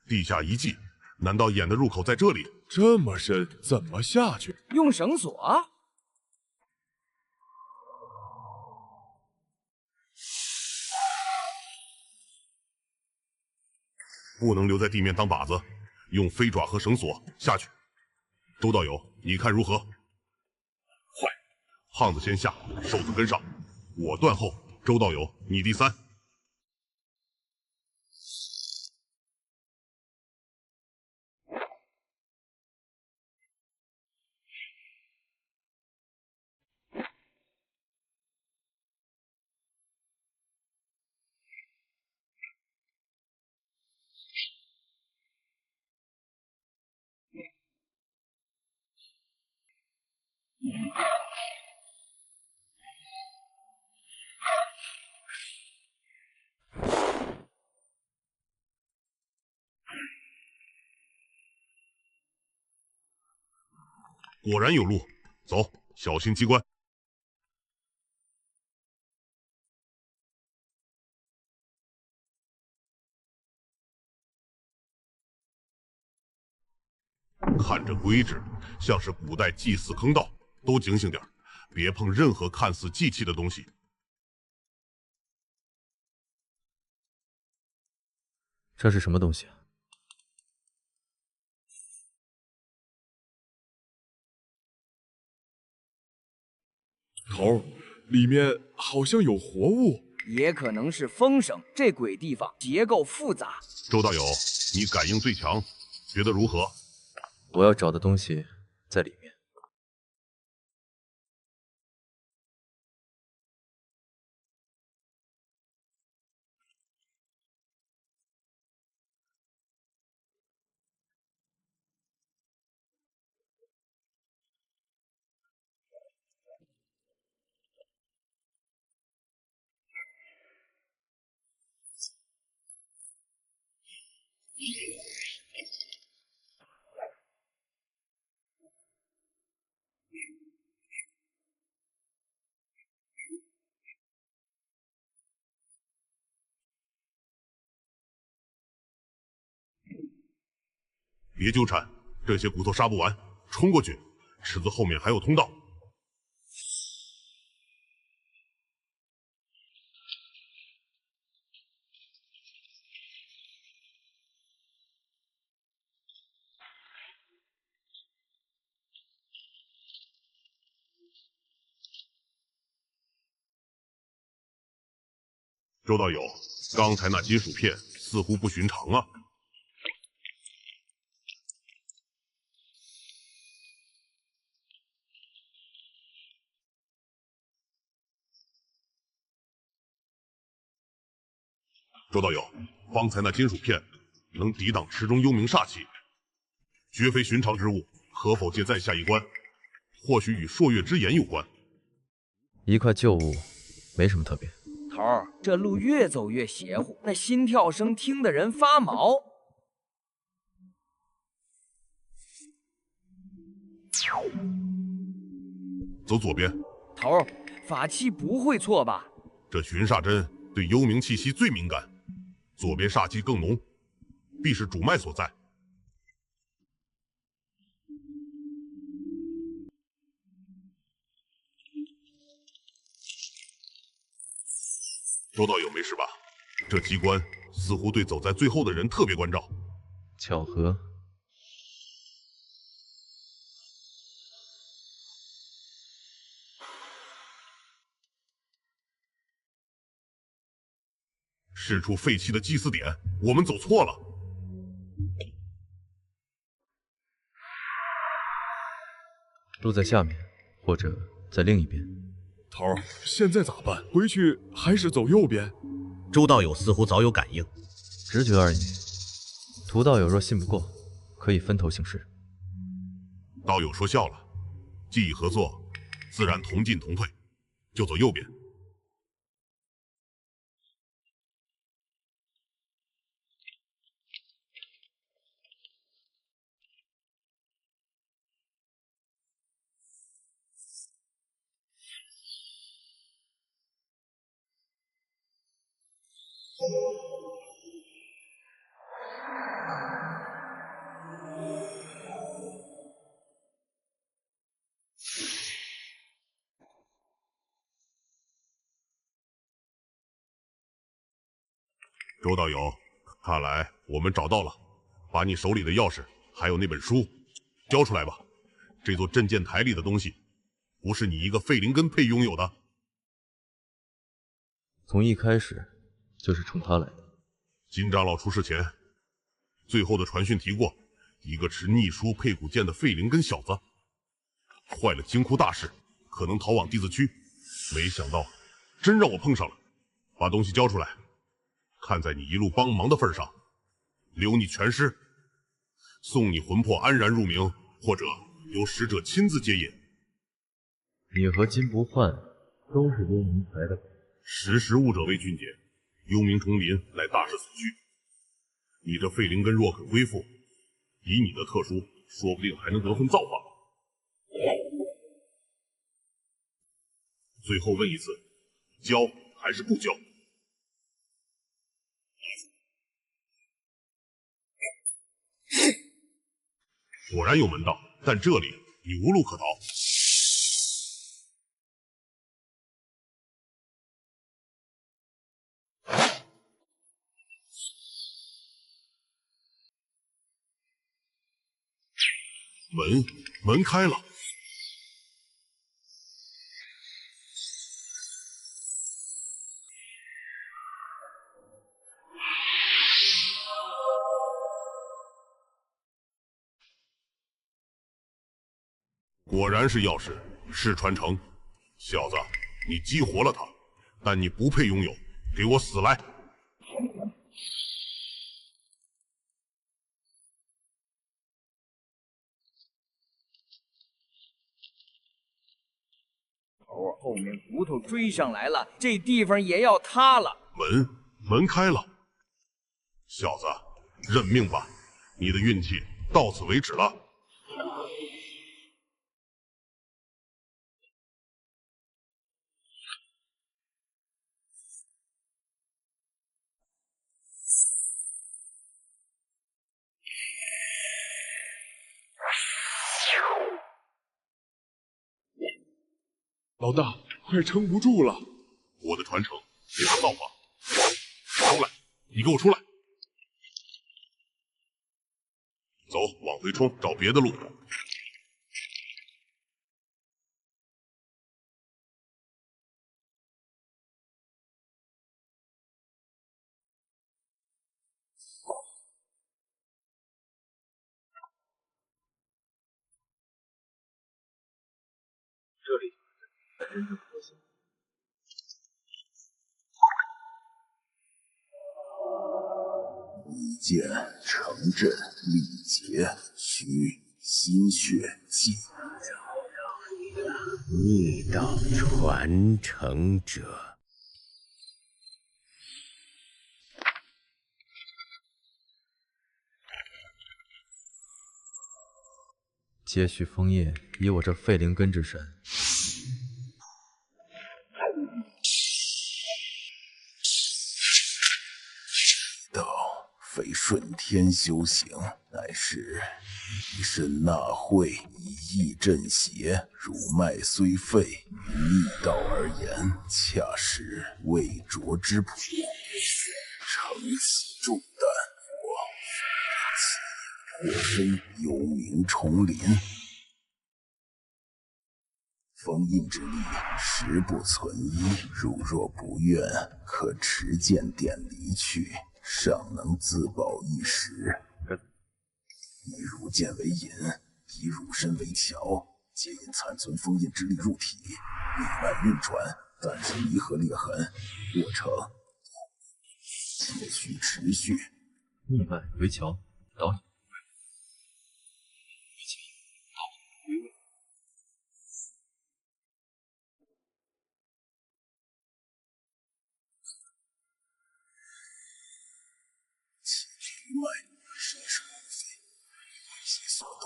地下遗迹，难道眼的入口在这里？这么深，怎么下去？用绳索？不能留在地面当靶子，用飞爪和绳索下去。周道友，你看如何？坏，胖子先下，瘦子跟上，我断后。周道友，你第三。果然有路，走，小心机关。看这规制，像是古代祭祀坑道，都警醒点，别碰任何看似祭器的东西。这是什么东西啊？头，里面好像有活物，也可能是风声。这鬼地方结构复杂。周道友，你感应最强，觉得如何？我要找的东西在里面。别纠缠，这些骨头杀不完，冲过去，池子后面还有通道。周道友，刚才那金属片似乎不寻常啊。周道友，方才那金属片能抵挡池中幽冥煞气，绝非寻常之物，可否借再下一关？或许与朔月之眼有关。一块旧物，没什么特别。头儿，这路越走越邪乎，那心跳声听得人发毛。走左边。头儿，法器不会错吧？这巡煞针对幽冥气息最敏感，左边煞气更浓，必是主脉所在。周道友没事吧？这机关似乎对走在最后的人特别关照。巧合。是处废弃的祭祀点，我们走错了。路在下面，或者在另一边。头儿，现在咋办？回去还是走右边？周道友似乎早有感应，直觉而已。涂道友若信不过，可以分头行事。道友说笑了，既已合作，自然同进同退，就走右边。周道友，看来我们找到了，把你手里的钥匙还有那本书交出来吧。这座镇剑台里的东西，不是你一个废灵根配拥有的。从一开始就是冲他来的。金长老出事前，最后的传讯提过，一个持逆书配古剑的废灵根小子，坏了金窟大事，可能逃往地字区。没想到，真让我碰上了。把东西交出来。看在你一路帮忙的份上，留你全尸，送你魂魄安然入冥，或者由使者亲自接引。你和金不换都是幽冥台的，识时务者为俊杰，幽冥重临乃大势所趋。你这废灵根若可恢复，以你的特殊，说不定还能得分造化。最后问一次，交还是不交？果然有门道，但这里你无路可逃。门开了。果然是钥匙，是传承。小子，你激活了它，但你不配拥有，给我死来！头，后面骨头追上来了，这地方也要塌了。门开了。小子，认命吧，你的运气到此为止了。老大，快撑不住了！我的传承，给他造化。出来，你给我出来！走，往回冲，找别的路。这里才真正核心。一剑成阵，力竭，需心血尽。逆道传承者。接续封印，以我这废灵根之身。道非顺天修行，乃是以身纳慧，以意镇邪。汝脉虽废，于逆道而言，恰是未着之谱。承此重担，我非幽冥重临。封印之力实不存一，汝若不愿，可持剑殿离去，尚能自保一时。以汝剑为引，以汝身为桥，皆因残存封印之力入体，密脉运转，暂时离合裂痕，过程且需持续。密脉为桥，导引。余脉身手无非，为其所动。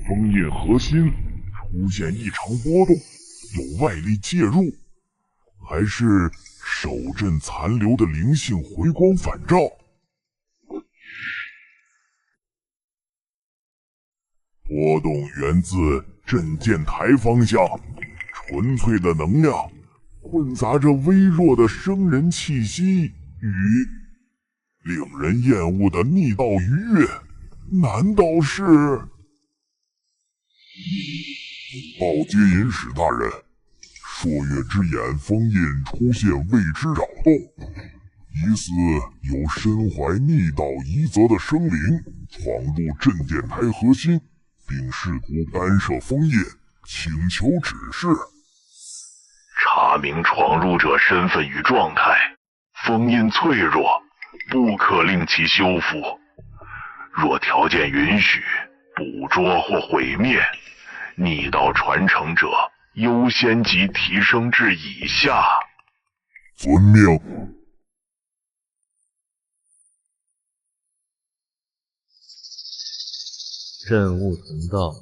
封印核心出现异常波动，有外力介入，还是守阵残留的灵性回光返照？波动源自镇剑台方向。纯粹的能量混杂着微弱的生人气息与令人厌恶的逆道愉悦，难道是？报接引使大人，朔月之眼封印出现未知扰动，疑似有身怀逆道遗泽的生灵闯入镇剑台核心，并试图干涉封印，请求指示。查明闯入者身份与状态，封印脆弱，不可令其修复。若条件允许，捕捉或毁灭。逆道传承者优先级提升至以下。遵命。任务同道。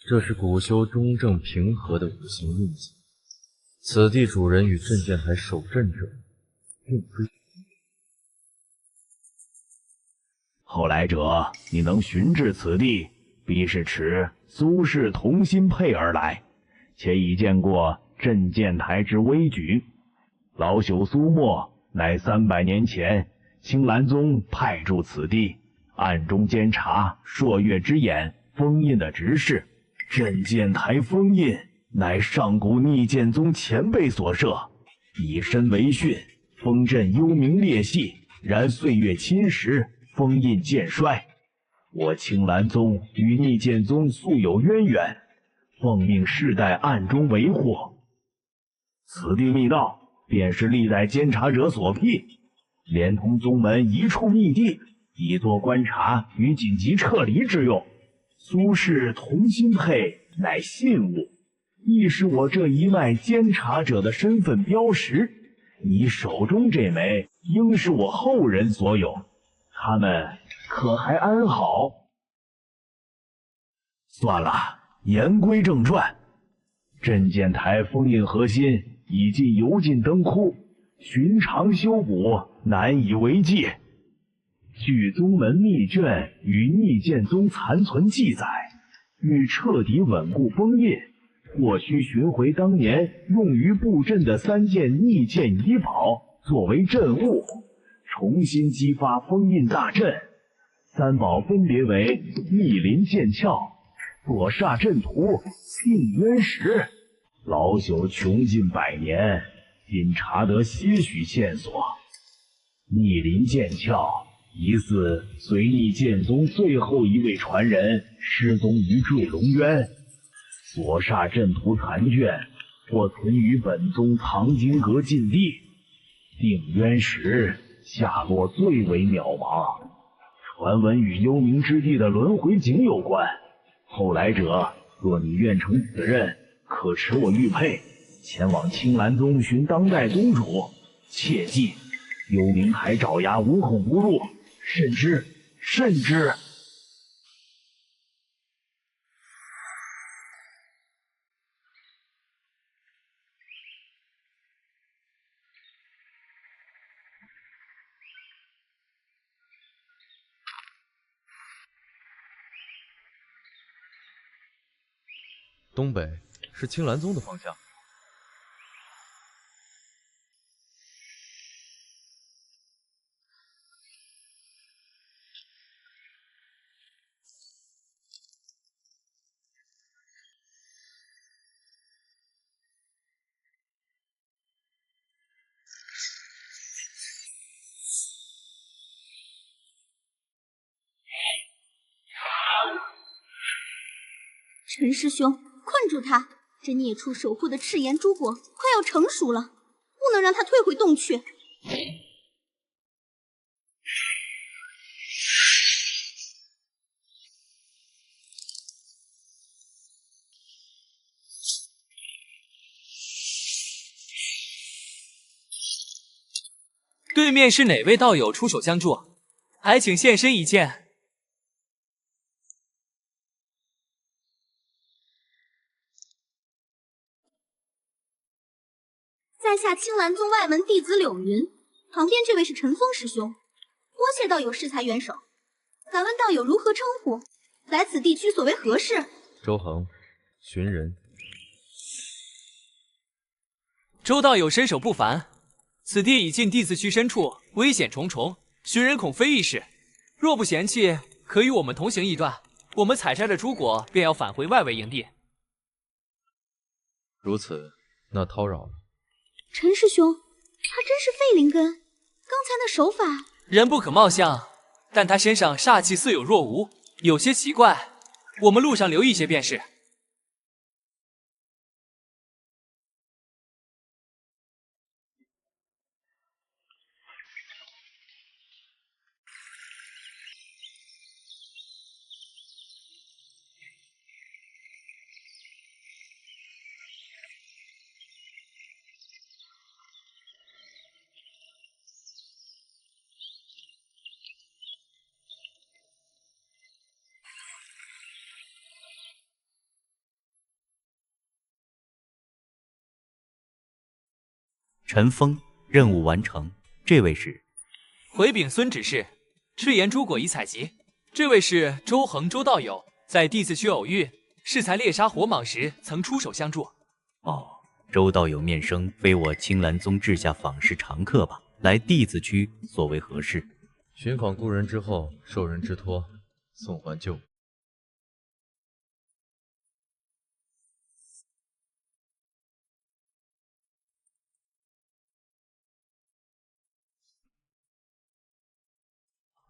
这是古修中正平和的五行印记，此地主人与镇剑台守镇者并非。后来者，你能寻至此地，必是持苏氏同心配而来，且已见过镇剑台之危局。老朽苏沫乃300年前青蓝宗派驻此地，暗中监察朔月之眼封印的执事。镇剑台封印乃上古逆剑宗前辈所设，以身为训，封镇幽冥裂隙。然岁月侵蚀，封印渐衰。我青蓝宗与逆剑宗素有渊源，奉命世代暗中维护。此地密道便是历代监察者所辟，连同宗门一处密地，以作观察与紧急撤离之用。苏氏同心配乃信物，亦是我这一脉监察者的身份标识。你手中这枚应是我后人所有，他们可还安好？算了，言归正传。镇剑台封印核心已经油尽灯枯，寻常修补难以为继。据宗门密卷与逆剑宗残存记载，欲彻底稳固封印，或需寻回当年用于布阵的3件逆剑遗宝作为阵物，重新激发封印大阵。3宝分别为密林剑鞘、左煞阵图、定渊石。老朽穷尽100年，仅查得些许线索。密林剑鞘疑似随逆剑宗最后一位传人失踪于坠龙渊，左煞阵图残卷或存于本宗藏经阁禁地。定渊石下落最为渺茫，传闻与幽冥之地的轮回井有关。后来者，若你愿成此任，可持我玉佩，前往青蓝宗寻当代宗主。切记，幽冥台爪牙无孔不入，慎之，慎之。东北是青蓝宗的方向。陈师兄，困住他！这孽畜守护的赤炎朱果快要成熟了，不能让他退回洞去。对面是哪位道友出手相助？还请现身一见。在下青蓝宗外门弟子柳云，旁边这位是陈峰师兄，多谢道友适才援手。敢问道友如何称呼？来此地区所为何事？周恒，寻人。周道友身手不凡，此地已进地字区深处，危险重重，寻人恐非易事。若不嫌弃，可与我们同行一段。我们采摘了朱果，便要返回外围营地。如此，那叨扰了。陈师兄，他真是废灵根，刚才那手法……人不可貌相，但他身上煞气似有若无，有些奇怪。我们路上留意些便是。陈峰，任务完成。这位是回禀孙指事，赤炎朱果已采集。这位是周恒周道友，在地字区偶遇，适才猎杀火蟒时曾出手相助。哦，周道友面生，非我青蓝宗治下访视常客吧？来地字区所为何事？寻访故人之后，受人之托，送还旧物。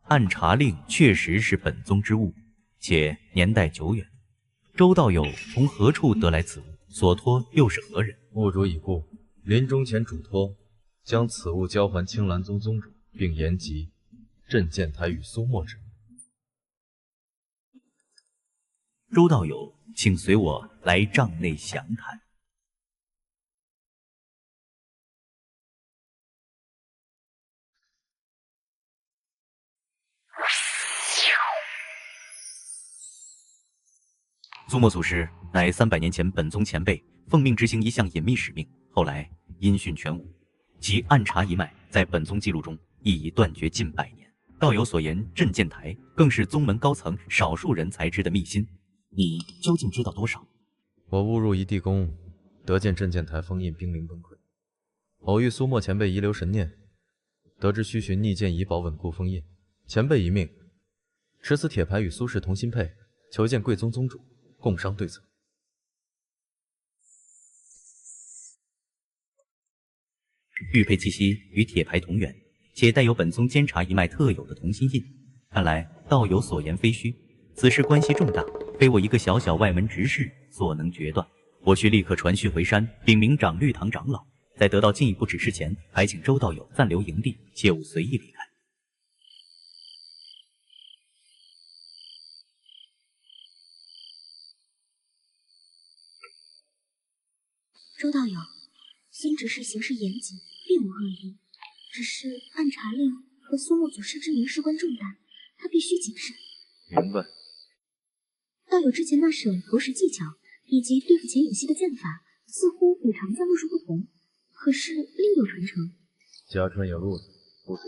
按察令确实是本宗之物，且年代久远。周道友从何处得来此物？所托又是何人？物主已故，临终前嘱托将此物交还青蓝宗宗主，并言及镇剑台与苏沫之名。周道友，请随我来帐内详谈。苏沫祖师乃300年前本宗前辈，奉命执行一项隐秘使命，后来音讯全无，其暗查一脉在本宗记录中亦已断绝近100年。道友所言镇剑台，更是宗门高层少数人才知的秘辛，你究竟知道多少？我误入一地宫，得见镇剑台封印兵临崩溃，偶遇苏沫前辈遗留神念，得知需寻逆剑遗宝稳固封印。前辈一命，持此铁牌与苏氏同心配，求见贵宗宗主，共商对策。玉佩气息与铁牌同源，且带有本宗监察一脉特有的同心印。看来道友所言非虚，此事关系重大，非我一个小小外门执事所能决断。我需立刻传讯回山，禀明长律堂长老，在得到进一步指示前，还请周道友暂留营地，切勿随意离开。周道友，孙执事行事严谨，并无恶意，只是按察令和苏木祖师之名事关重大，他必须谨慎。明白。道友之前那手投石技巧以及对付钱影熙的剑法，似乎与常在路数不同，可是另有传承。家传有路的，不是。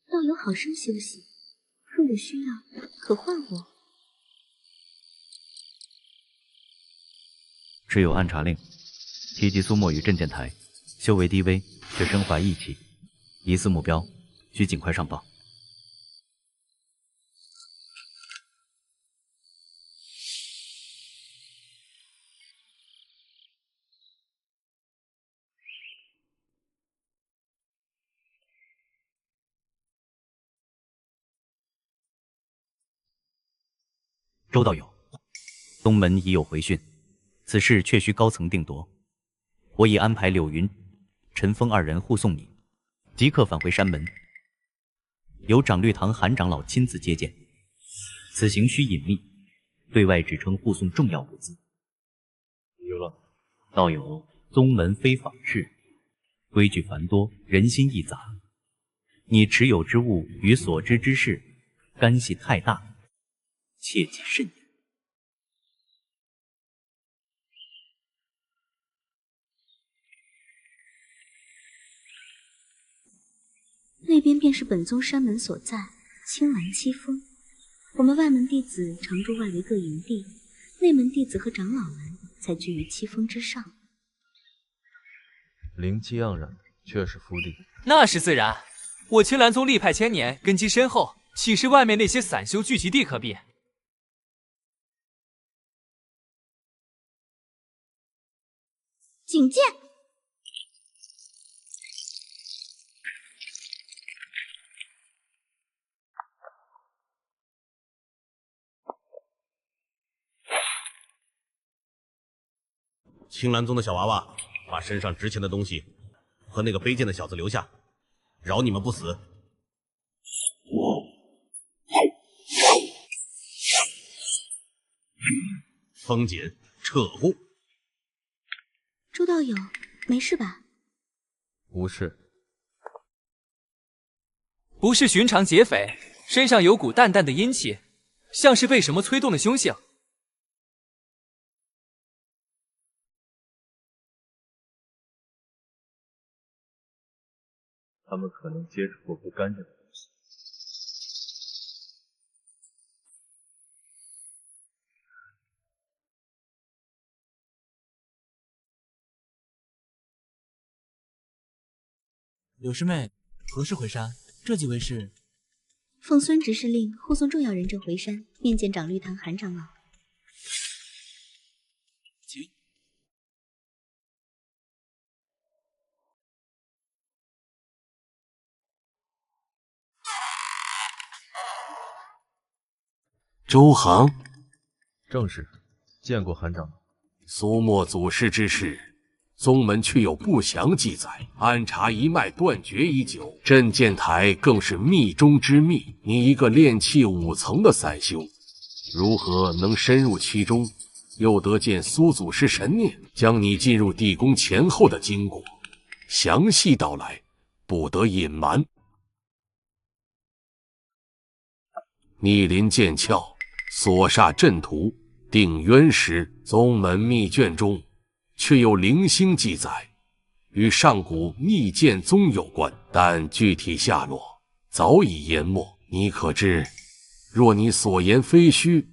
道友好生休息，若有需要，可唤我。只有按察令提及苏沫与镇剑台，修为低微，却身怀义气，疑似目标，需尽快上报。周道友，东门已有回讯，此事确需高层定夺。我已安排柳云、陈峰二人护送你，即刻返回山门，由长律堂韩长老亲自接见。此行需隐秘，对外只称护送重要物资。有了，道友，宗门非法事，规矩繁多，人心易杂。你持有之物与所知之事干系太大，切记慎言。那边便是本宗山门所在，青蓝七峰。我们外门弟子常驻外围各营地，内门弟子和长老们才居于七峰之上。灵气盎然，却是福地。那是自然，我青蓝宗历派千年，根基深厚，岂是外面那些散修聚集地可比？警戒！青蓝宗的小娃娃，把身上值钱的东西和那个背剑的小子留下，饶你们不死。封紧，撤户。周道友，没事吧？无事。不是寻常劫匪，身上有股淡淡的阴气，像是被什么催动的凶性。他们可能接触过不干净的东西。柳师妹，何时回山？这几位是？奉孙执事令，护送重要人证回山，面见长律堂韩长老。请。周行，正是，见过韩长老。苏沫祖师之事，宗门确有不详记载，安察一脉断绝已久，镇剑台更是密中之密。你一个炼气5层的散修，如何能深入其中，又得见苏祖师神念，将你进入地宫前后的经过详细道来，不得隐瞒。逆鳞剑鞘，所煞阵图，定渊石，宗门秘卷中却有零星记载，与上古逆剑宗有关，但具体下落早已淹没。你可知，若你所言非虚，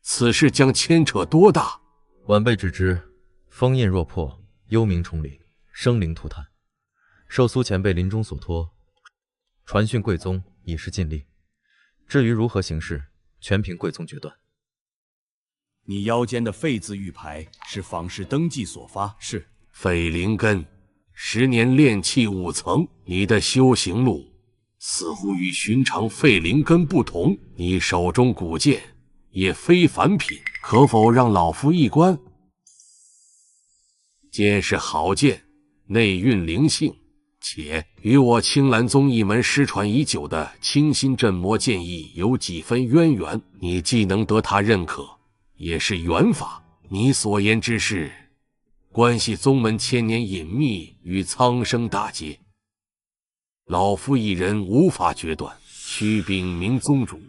此事将牵扯多大？晚辈只知，封印若破，幽冥重临，生灵涂炭。受苏前辈临终所托，传讯贵宗已是尽力。至于如何行事，全凭贵宗决断。你腰间的废字玉牌是访视登记所发，是废灵根，10年炼气5层，你的修行路似乎与寻常废灵根不同。你手中古剑也非凡品，可否让老夫一观？剑是好剑，内蕴灵性，且与我青兰宗一门失传已久的清心镇魔剑意有几分渊源。你既能得他认可，也是缘法。你所言之事，关系宗门千年隐秘与苍生大劫。老夫一人无法决断，需禀明宗主，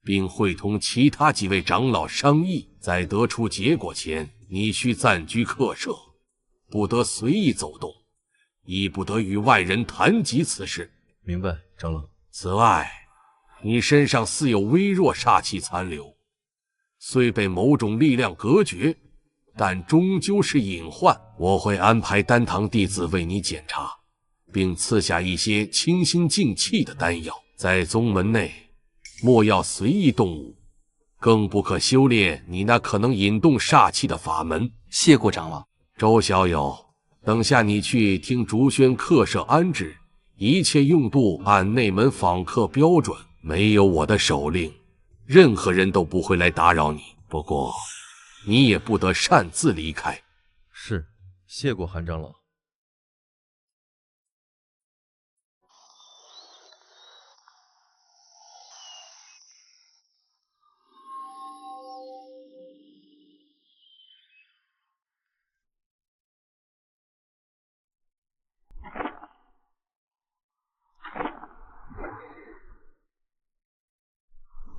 并会同其他几位长老商议。在得出结果前，你需暂居客舍，不得随意走动，亦不得与外人谈及此事。明白，长老。此外，你身上似有微弱煞气残留，虽被某种力量隔绝，但终究是隐患。我会安排丹堂弟子为你检查，并赐下一些清心静气的丹药。在宗门内，莫要随意动武，更不可修炼你那可能引动煞气的法门。谢过长老。周小友，等下你去听竹轩客舍安置，一切用度按内门访客标准，没有我的手令，任何人都不会来打扰你。不过，你也不得擅自离开。是，谢过韩长老。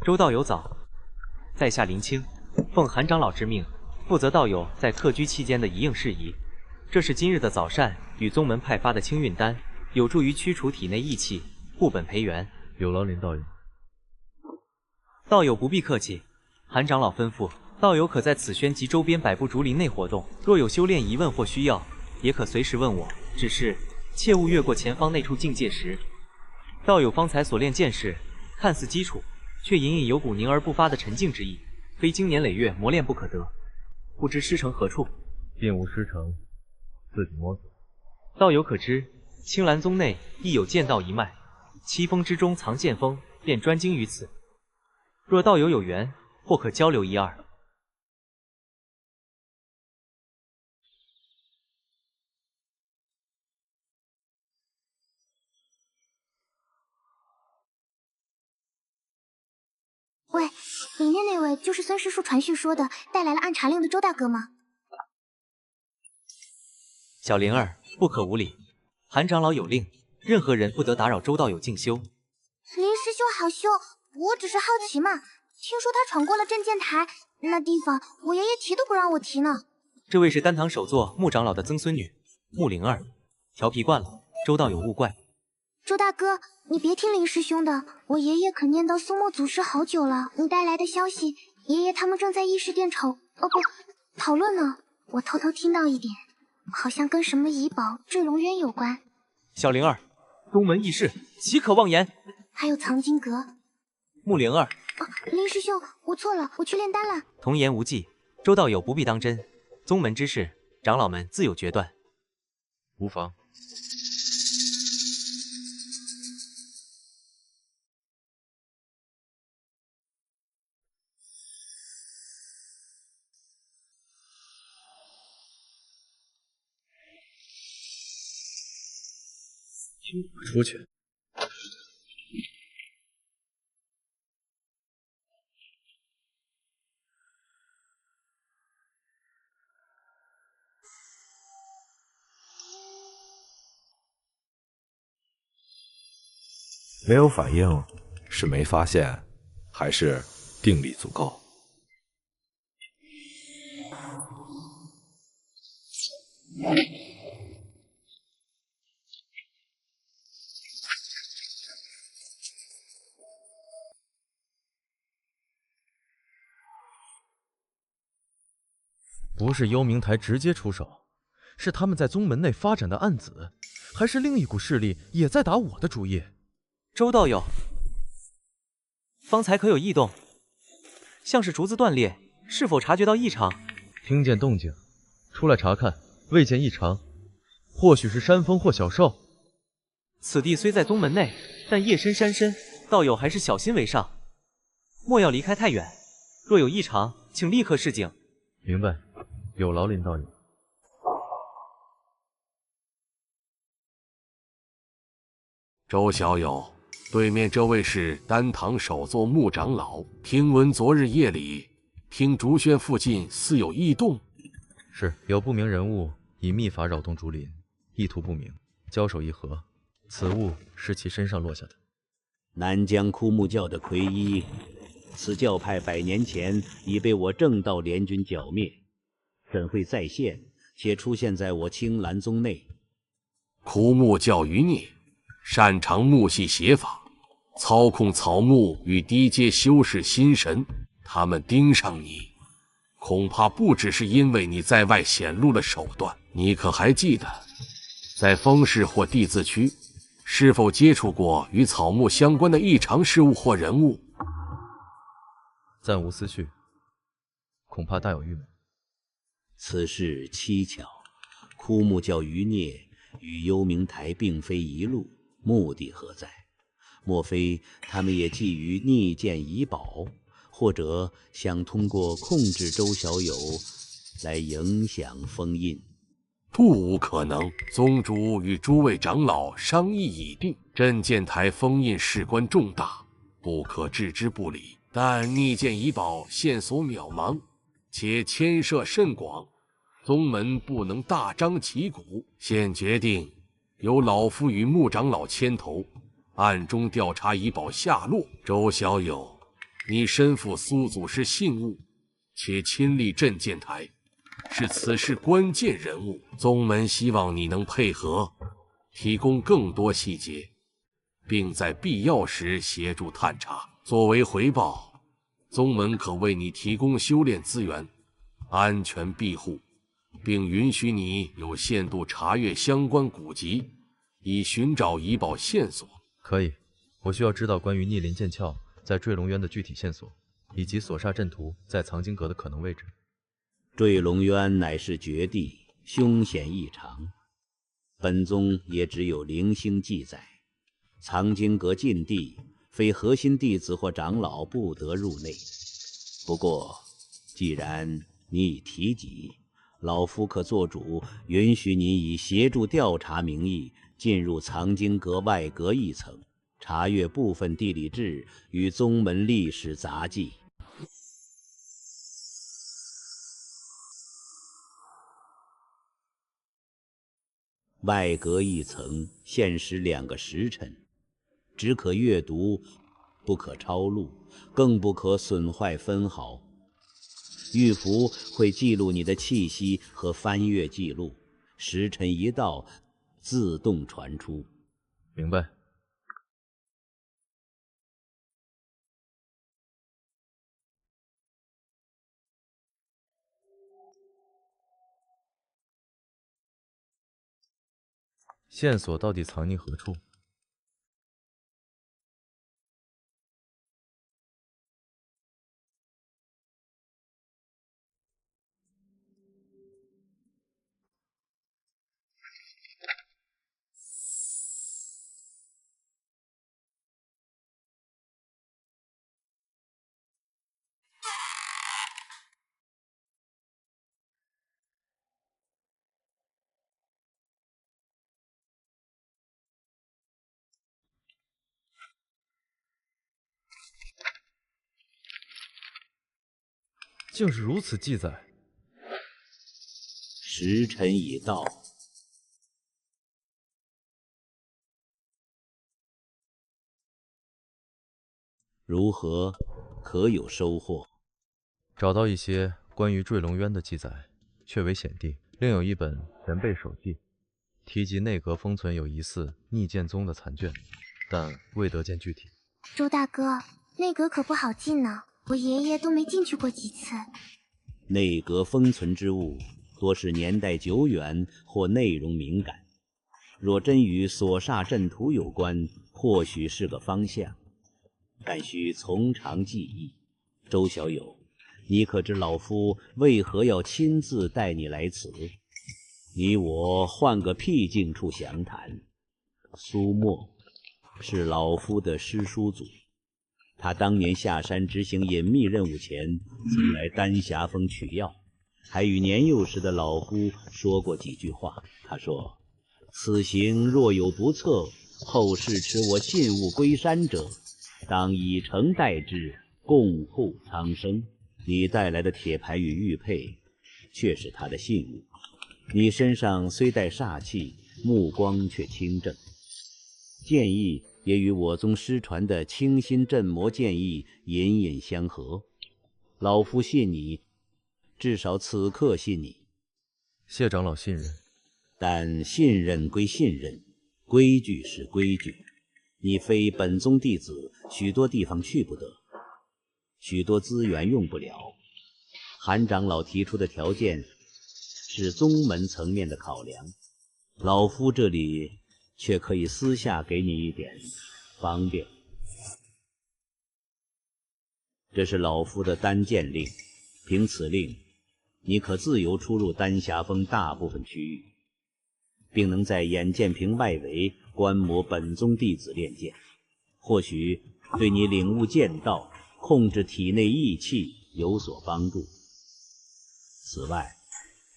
周道友早，在下林清，奉韩长老之命，负责道友在客居期间的一应事宜。这是今日的早膳与宗门派发的清运丹，有助于驱除体内异气，固本培元。有劳林道友。道友不必客气，韩长老吩咐，道友可在此轩及周边百步竹林内活动，若有修炼疑问或需要，也可随时问我。只是切勿越过前方那处境界石。道友方才所练剑士，看似基础，却隐隐有股凝而不发的沉静之意，非经年累月磨练不可得。不知师承何处？并无师承，自己摸索。道友可知，青兰宗内亦有剑道一脉，七峰之中藏剑锋，便专精于此。若道友有缘，或可交流一二。喂，里面那位就是孙师叔传讯说的带来了暗查令的周大哥吗？小灵儿，不可无礼。韩长老有令，任何人不得打扰周道友静修。林师兄好凶，我只是好奇嘛。听说他闯过了镇剑台，那地方我爷爷提都不让我提呢。这位是丹堂首座穆长老的曾孙女穆灵儿，调皮惯了，周道友勿怪。周大哥，你别听林师兄的，我爷爷可念叨苏墨祖师好久了。你带来的消息，爷爷他们正在议事殿讨论呢。我偷偷听到一点，好像跟什么怡宝、坠龙渊有关。小灵儿，宗门议事，岂可妄言？还有藏经阁。穆灵儿，林师兄，我错了，我去炼丹了。童言无忌，周道友不必当真。宗门之事，长老们自有决断。无妨。出去。没有反应，是没发现，还是定力足够？不是幽冥台直接出手，是他们在宗门内发展的暗子，还是另一股势力也在打我的主意？周道友，方才可有异动？像是竹子断裂，是否察觉到异常？听见动静，出来查看，未见异常，或许是山峰或小兽。此地虽在宗门内，但夜深山深，道友还是小心为上，莫要离开太远。若有异常，请立刻示警。明白，有劳林道友。周小友，对面这位是丹堂首座穆长老，听闻昨日夜里听竹轩附近似有异动。是，有不明人物以秘法扰动竹林，意图不明，交手一合，此物是其身上落下的。南疆枯木教的魁一，此教派100年前已被我正道联军剿灭，怎会再现，且出现在我青兰宗内？枯木教余孽擅长木系邪法，操控草木与低阶修士心神，他们盯上你，恐怕不只是因为你在外显露了手段。你可还记得，在丰市或地字区，是否接触过与草木相关的异常事物或人物？暂无思绪，恐怕大有预谋。此事蹊跷，枯木教余孽与幽冥台并非一路，目的何在？莫非他们也觊觎逆剑遗宝，或者想通过控制周小友来影响封印？不无可能。宗主与诸位长老商议已定，镇剑台封印事关重大，不可置之不理。但逆剑遗宝线索渺茫，且牵涉甚广，宗门不能大张旗鼓。现决定由老夫与穆长老牵头，暗中调查遗宝下落。周小友，你身负苏祖师信物，且亲历镇剑台，是此事关键人物。宗门希望你能配合，提供更多细节，并在必要时协助探查。作为回报，宗门可为你提供修炼资源，安全庇护，并允许你有限度查阅相关古籍，以寻找遗宝线索。可以，我需要知道关于逆鳞剑鞘在坠龙渊的具体线索，以及所煞阵图在藏经阁的可能位置。坠龙渊乃是绝地，凶险异常，本宗也只有零星记载。藏经阁禁地，非核心弟子或长老不得入内。不过，既然你已提及，老夫可做主，允许你以协助调查名义进入藏经阁外阁一层，查阅部分地理志与宗门历史杂记。外阁一层限时2个时辰，只可阅读，不可抄录，更不可损坏分毫。玉符会记录你的气息和翻阅记录，时辰一到，自动传出。明白。线索到底藏匿何处？竟是如此记载。时辰已到，如何？可有收获？找到一些关于坠龙渊的记载，确为显地。另有一本人辈手记，提及内阁封存有疑似逆剑宗的残卷，但未得见具体。周大哥，内阁可不好进呢，我爷爷都没进去过几次。内阁封存之物多是年代久远或内容敏感，若真与所煞阵图有关，或许是个方向，但需从长计议。周小友，你可知老夫为何要亲自带你来此？你我换个僻静处详谈。苏沫，是老夫的师叔祖。他当年下山执行隐秘任务前，曾来丹霞峰取药，还与年幼时的老夫说过几句话。他说：“此行若有不测，后世持我信物归山者，当以诚待之，共护苍生。”你带来的铁牌与玉佩，却是他的信物。你身上虽带煞气，目光却清正，剑意也与我宗失传的清心镇魔剑意隐隐相合。老夫信你，至少此刻信你。谢长老信任，但信任归信任，规矩是规矩。你非本宗弟子，许多地方去不得，许多资源用不了。韩长老提出的条件是宗门层面的考量，老夫这里却可以私下给你一点方便。这是老夫的单剑令，凭此令，你可自由出入丹霞峰大部分区域，并能在眼剑屏外围观摩本宗弟子练剑，或许对你领悟剑道、控制体内意气有所帮助。此外，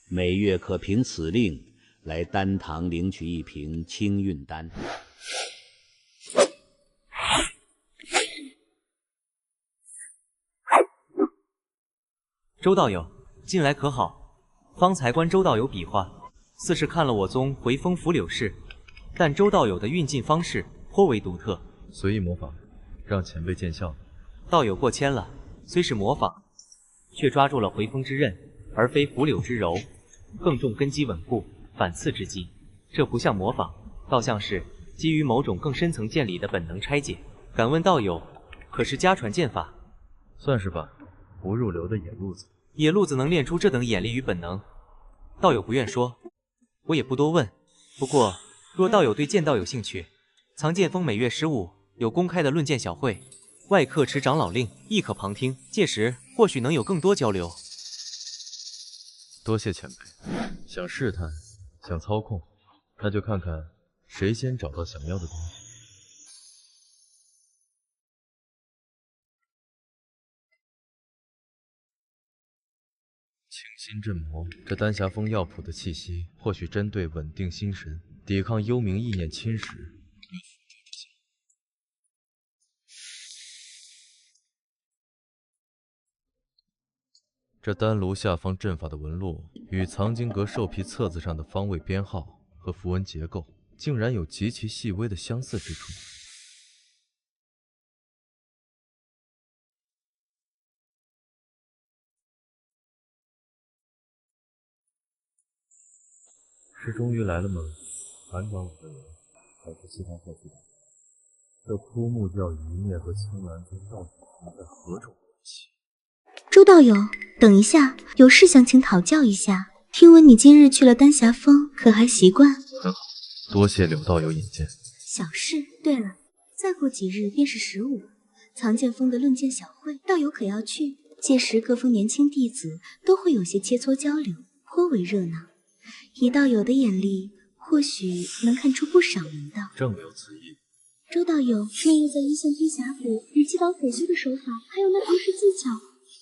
每月可凭此令来丹堂领取一瓶清运丹。周道友，近来可好？方才观周道友比划，似是看了我宗回风拂柳式，但周道友的运劲方式颇为独特，随意模仿，让前辈见笑。道友过谦了，虽是模仿，却抓住了回风之刃，而非拂柳之柔，更重根基稳固、反刺之机。这不像模仿，倒像是基于某种更深层剑理的本能拆解。敢问道友，可是家传剑法？算是吧，不入流的野路子。野路子能练出这等眼力与本能，道友不愿说，我也不多问。不过，若道友对剑道有兴趣，藏剑峰每月15有公开的论剑小会，外客持长老令，亦可旁听。届时或许能有更多交流。多谢前辈。想试探，想操控，那就看看谁先找到想要的东西。清心镇魔，这丹霞峰药谱的气息，或许针对稳定心神、抵抗幽冥意念侵蚀。这丹炉下方阵法的纹路，与藏经阁兽皮册子上的方位编号和符文结构，竟然有极其细微的相似之处。是终于来了吗？韩长老的人，还是其他后续的？这枯木教余孽和青兰宗到底存在何种关系？周道友，等一下，有事想请讨教一下。听闻你今日去了丹霞峰，可还习惯？很好，多谢柳道友引荐。小事。对了，再过几日便是15，藏剑峰的论剑小会，道友可要去？届时各峰年轻弟子都会有些切磋交流，颇为热闹。以道友的眼力，或许能看出不少门道。正有此意。周道友，那日在一线推峡谷与击倒匪修的手法，还有那平时技巧，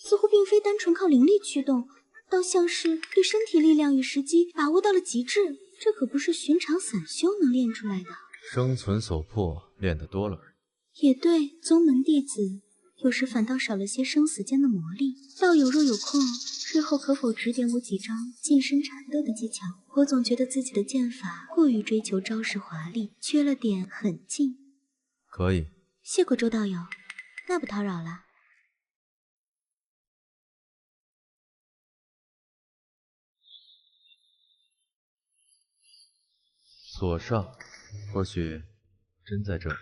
似乎并非单纯靠灵力驱动，倒像是对身体力量与时机把握到了极致。这可不是寻常散修能练出来的。生存所迫，练得多了而已。也对，宗门弟子有时反倒少了些生死间的魔力。道友若有空，日后可否指点我几招近身缠斗的技巧？我总觉得自己的剑法过于追求招式华丽，缺了点狠劲。可以。谢过周道友，那不叨扰了。所上，或许真在这里。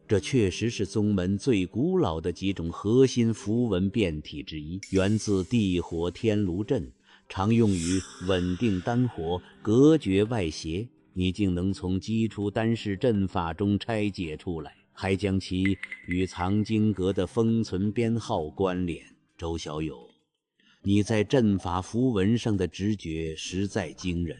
这确实是宗门最古老的几种核心符文变体之一，源自地火天炉阵，常用于稳定丹火、隔绝外邪，你竟能从基础丹式阵法中拆解出来，还将其与藏经阁的封存编号关联。周小友，你在阵法符文上的直觉实在惊人。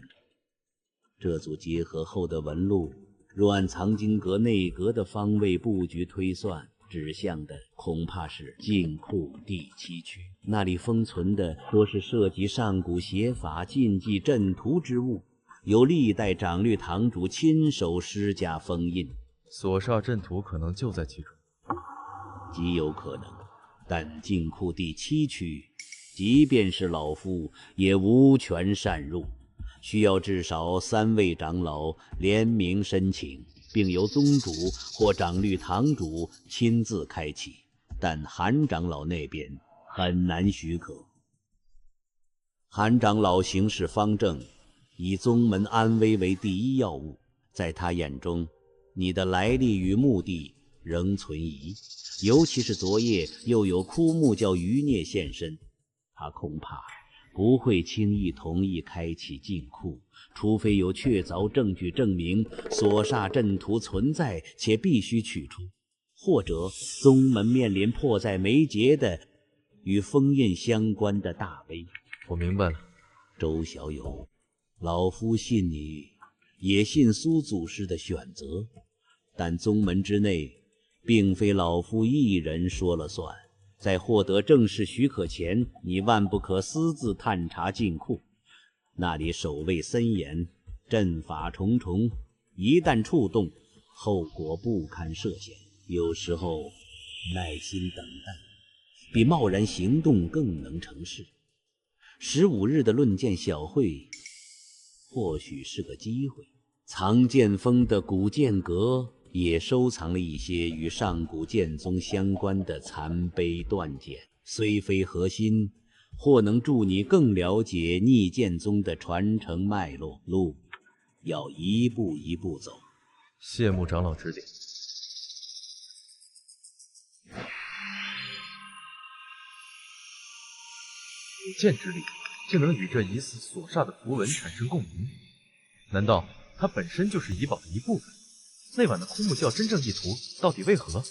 这组结合后的纹路，若按藏经阁内阁的方位布局推算，指向的恐怕是禁库第7区，那里封存的多是涉及上古邪法禁忌阵图之物，由历代长律堂主亲手施加封印。所煞阵图可能就在其中，极有可能。但禁库第7区，即便是老夫也无权擅入，需要至少3位长老联名申请，并由宗主或长律堂主亲自开启，但韩长老那边很难许可。韩长老行事方正，以宗门安危为第一要务，在他眼中，你的来历与目的仍存疑，尤其是昨夜又有枯木教余孽现身，他恐怕不会轻易同意开启禁库，除非有确凿证据证明所煞阵图存在且必须取出，或者宗门面临迫在眉睫的与封印相关的大悲。我明白了，周小友，老夫信你，也信苏祖师的选择，但宗门之内并非老夫一人说了算，在获得正式许可前，你万不可私自探查禁库，那里守卫森严，阵法重重，一旦触动，后果不堪设想。有时候耐心等待比贸然行动更能成事。15日的论剑小会或许是个机会。藏剑锋的古剑阁也收藏了一些与上古剑宗相关的残碑断简，虽非核心，或能助你更了解逆剑宗的传承脉络。路要一步一步走。谢幕长老指点。剑之力竟能与这疑似所煞的符文产生共鸣，难道它本身就是遗宝的一部分？那晚的枯木教真正意图到底为何？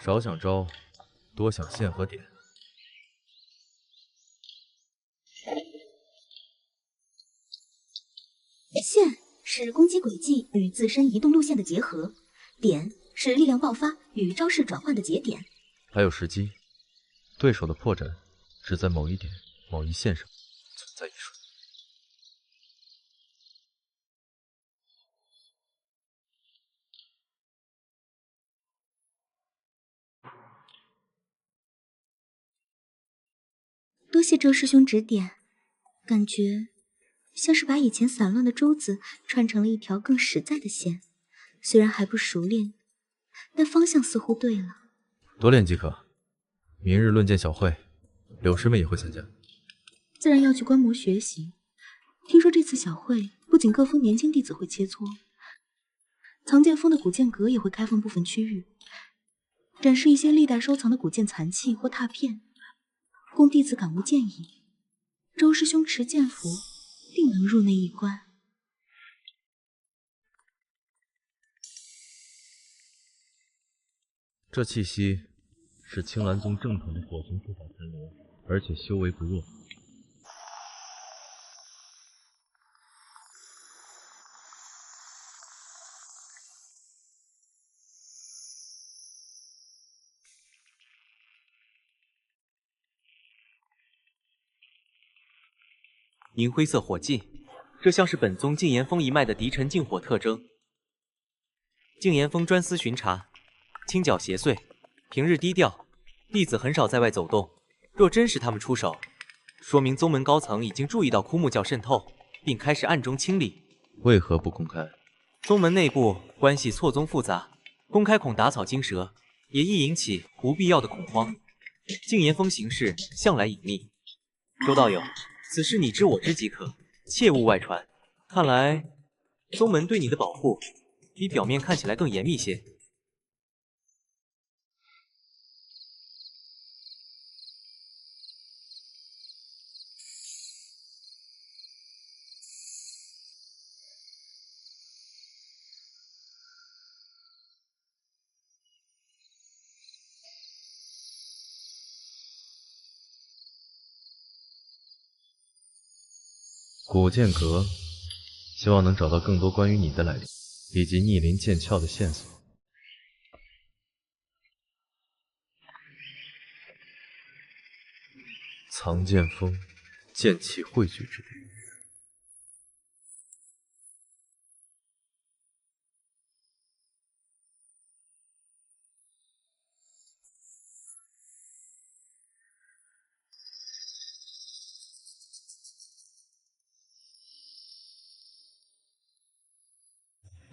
少想招，多想线和点。线是攻击轨迹与自身移动路线的结合，点是力量爆发与招式转换的节点。还有时机，对手的破绽只在某一点、某一线上存在一瞬。多谢周师兄指点，感觉像是把以前散乱的珠子串成了一条更实在的线。虽然还不熟练，但方向似乎对了。多练即可。明日论剑小会，柳师妹也会参加，自然要去观摩学习。听说这次小会不仅各峰年轻弟子会切磋，藏剑峰的古剑阁也会开放部分区域，展示一些历代收藏的古剑残器或拓片，供弟子感悟剑意。周师兄持剑符，定能入内一关。这气息是青兰宗正统的火雄术法残留，而且修为不弱。银灰色火迹，这像是本宗净岩峰一脉的敌尘净火特征。净岩峰专司巡查，清剿邪祟，平日低调，弟子很少在外走动。若真是他们出手，说明宗门高层已经注意到枯木教渗透，并开始暗中清理。为何不公开？宗门内部关系错综复杂，公开恐打草惊蛇，也易引起不必要的恐慌。禁言风行事，向来隐秘。周道友，此事你知我知即可，切勿外传。看来宗门对你的保护比表面看起来更严密些。古剑阁，希望能找到更多关于你的来历，以及逆鳞剑鞘的线索。藏剑锋，剑气汇聚之地。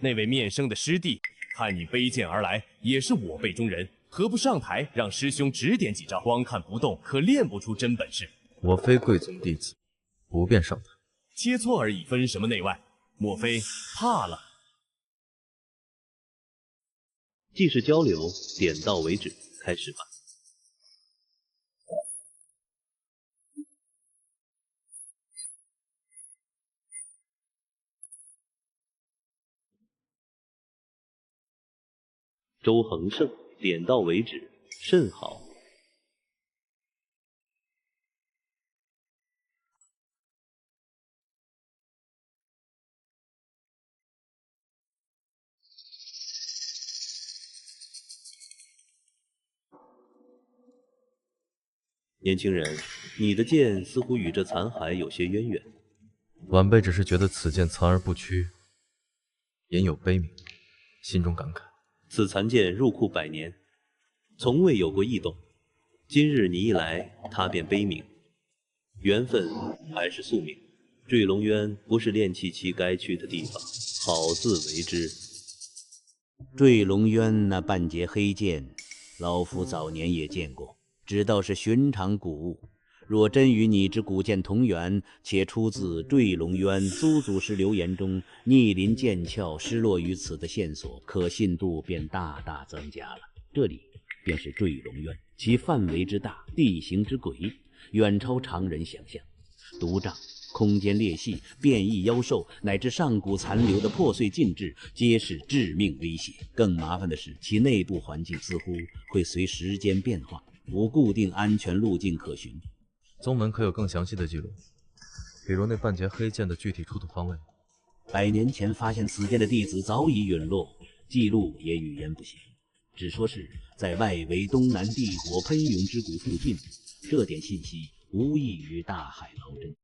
那位面生的师弟看你背剑而来，也是我辈中人，何不上台让师兄指点几招？光看不动，可练不出真本事。我非贵宗弟子，不便上台。切磋而已，分什么内外？莫非怕了？既是交流，点到为止，开始吧。周恒胜，点到为止，甚好。年轻人，你的剑似乎与这残骸有些渊源。晚辈只是觉得此剑残而不屈，隐有悲悯，心中感慨。此残剑入库100年，从未有过异动。今日你一来，他便悲鸣。缘分还是宿命？坠龙渊不是炼气期该去的地方，好自为之。坠龙渊那半截黑剑，老夫早年也见过，只道是寻常古物。若真与你之古剑同源，且出自坠龙渊苏祖师流言中逆鳞剑鞘失落于此的线索，可信度便大大增加了。这里便是坠龙渊，其范围之大，地形之诡，远超常人想象。毒瘴、空间裂隙、变异妖兽，乃至上古残留的破碎禁制，皆是致命威胁。更麻烦的是，其内部环境似乎会随时间变化，无固定安全路径可循。宗门可有更详细的记录？比如那半截黑剑的具体出土方位？100年前发现此剑的弟子早已陨落，记录也语言不详，只说是在外围东南地火喷涌之谷附近。这点信息无异于大海捞针。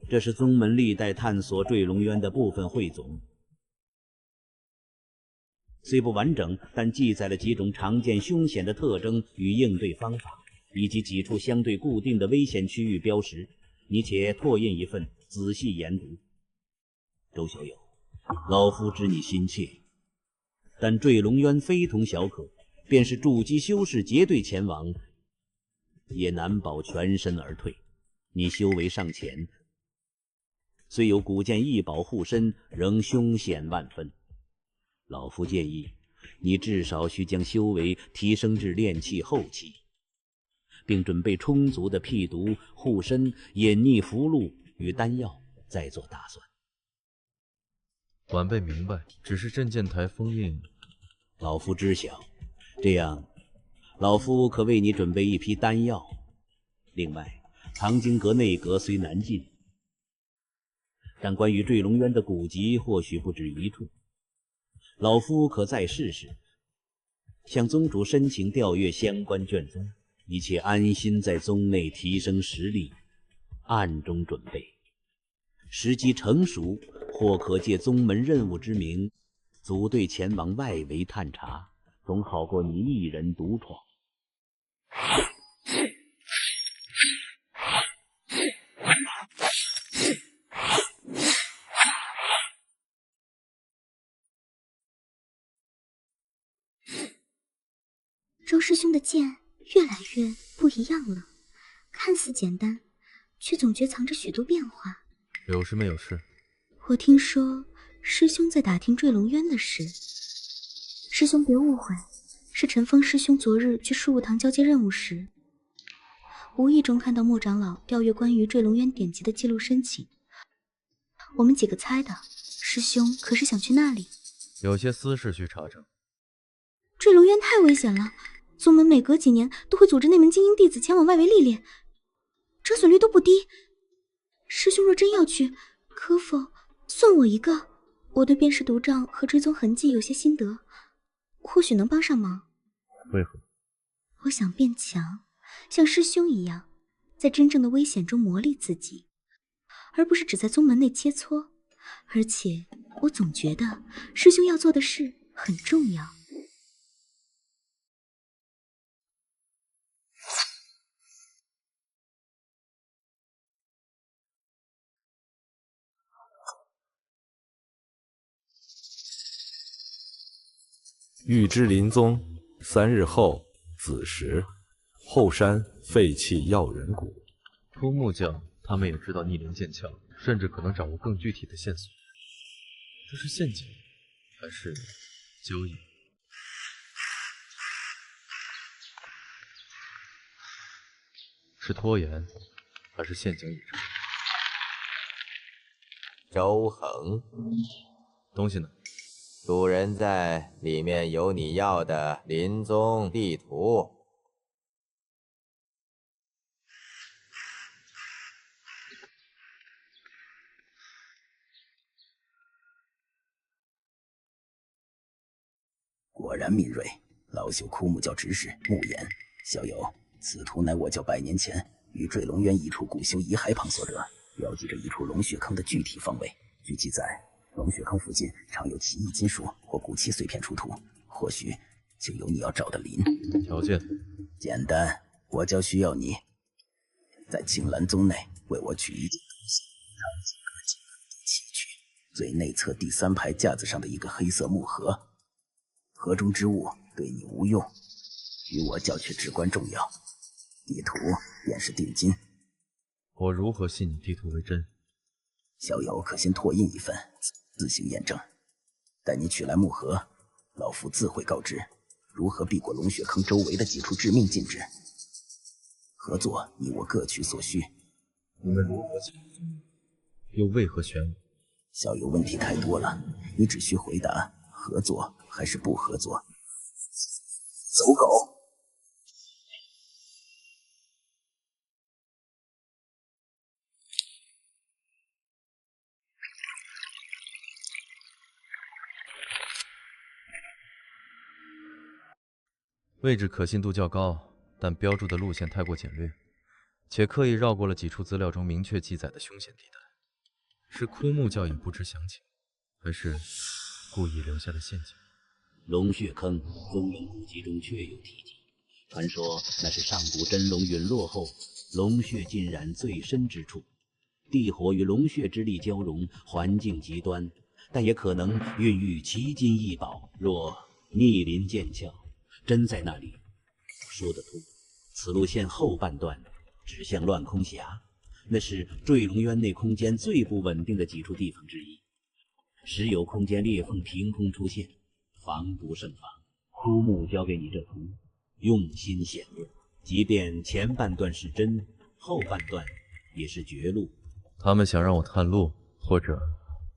这是宗门历代探索坠龙渊的部分汇总，虽不完整，但记载了几种常见凶险的特征与应对方法，以及几处相对固定的危险区域标识。你且拓印一份，仔细研读。周小友，老夫知你心切，但坠龙渊非同小可，便是筑基修士结队前往，也难保全身而退。你修为尚浅，虽有古剑一宝护身，仍凶险万分。老夫建议你至少需将修为提升至炼气后期，并准备充足的辟毒、护身、隐匿符箓与丹药，再做打算。晚辈明白，只是镇剑台封印，老夫知晓。这样，老夫可为你准备一批丹药。另外，藏经阁内阁虽难进，但关于坠龙渊的古籍或许不止一处。老夫可再试试，向宗主申请调阅相关卷宗，你且安心在宗内提升实力，暗中准备。时机成熟，或可借宗门任务之名，组队前往外围探查，总好过你一人独闯。周师兄的剑越来越不一样了，看似简单，却总觉藏着许多变化。有事没有事？我听说师兄在打听坠龙渊的事。师兄别误会，是陈峰师兄昨日去事务堂交接任务时，无意中看到莫长老调阅关于坠龙渊典籍的记录申请。我们几个猜的，师兄可是想去那里？有些私事需查证。坠龙渊太危险了，宗门每隔几年都会组织内门精英弟子前往外围历练，折损率都不低。师兄若真要去，可否算我一个？我对辨识毒障和追踪痕迹有些心得，或许能帮上忙。为何？我想变强，像师兄一样，在真正的危险中磨砺自己，而不是只在宗门内切磋。而且我总觉得师兄要做的事很重要。玉芝林宗3日后子时，后山废弃药人谷。出木匠他们也知道逆鳞剑鞘，甚至可能掌握更具体的线索。这是陷阱，还是交易？是拖延，还是陷阱已成？周恒，东西呢？主人在里面有你要的林宗地图。果然敏锐，老朽枯木教执事木言。小友，此图乃我教100年前于坠龙渊一处古修遗骸旁所得，标记着一处龙血坑的具体方位。据记载，龙血坑附近常有奇异金属或古器碎片出土，或许就有你要找的林。条件简单，我教需要你在青兰宗内为我取一件东西，让几个金刚地器去。最内侧第3排架子上的一个黑色木盒，盒中之物对你无用，与我教却至关重要。地图便是定金。我如何信你地图为真？小友可先拓印一份，自行验证。待你取来木盒，老夫自会告知如何避过龙血坑周围的几处致命禁制。合作，你我各取所需。你们如何进入，又为何选我？小友问题太多了，你只需回答合作还是不合作。走狗！位置可信度较高，但标注的路线太过简略，且刻意绕过了几处资料中明确记载的凶险地带。是枯木教也不知详情，还是故意留下的陷阱？龙血坑宗门古籍中确有提及，传说那是上古真龙陨落后，龙血浸染最深之处，地火与龙血之力交融，环境极端，但也可能孕育奇金异宝。若逆鳞剑鞘真在那里，说得通。此路线后半段指向乱空峡，那是坠龙渊内空间最不稳定的几处地方之一，时有空间裂缝凭空出现，防不胜防。枯木交给你这图，用心险恶，即便前半段是真，后半段也是绝路。他们想让我探路，或者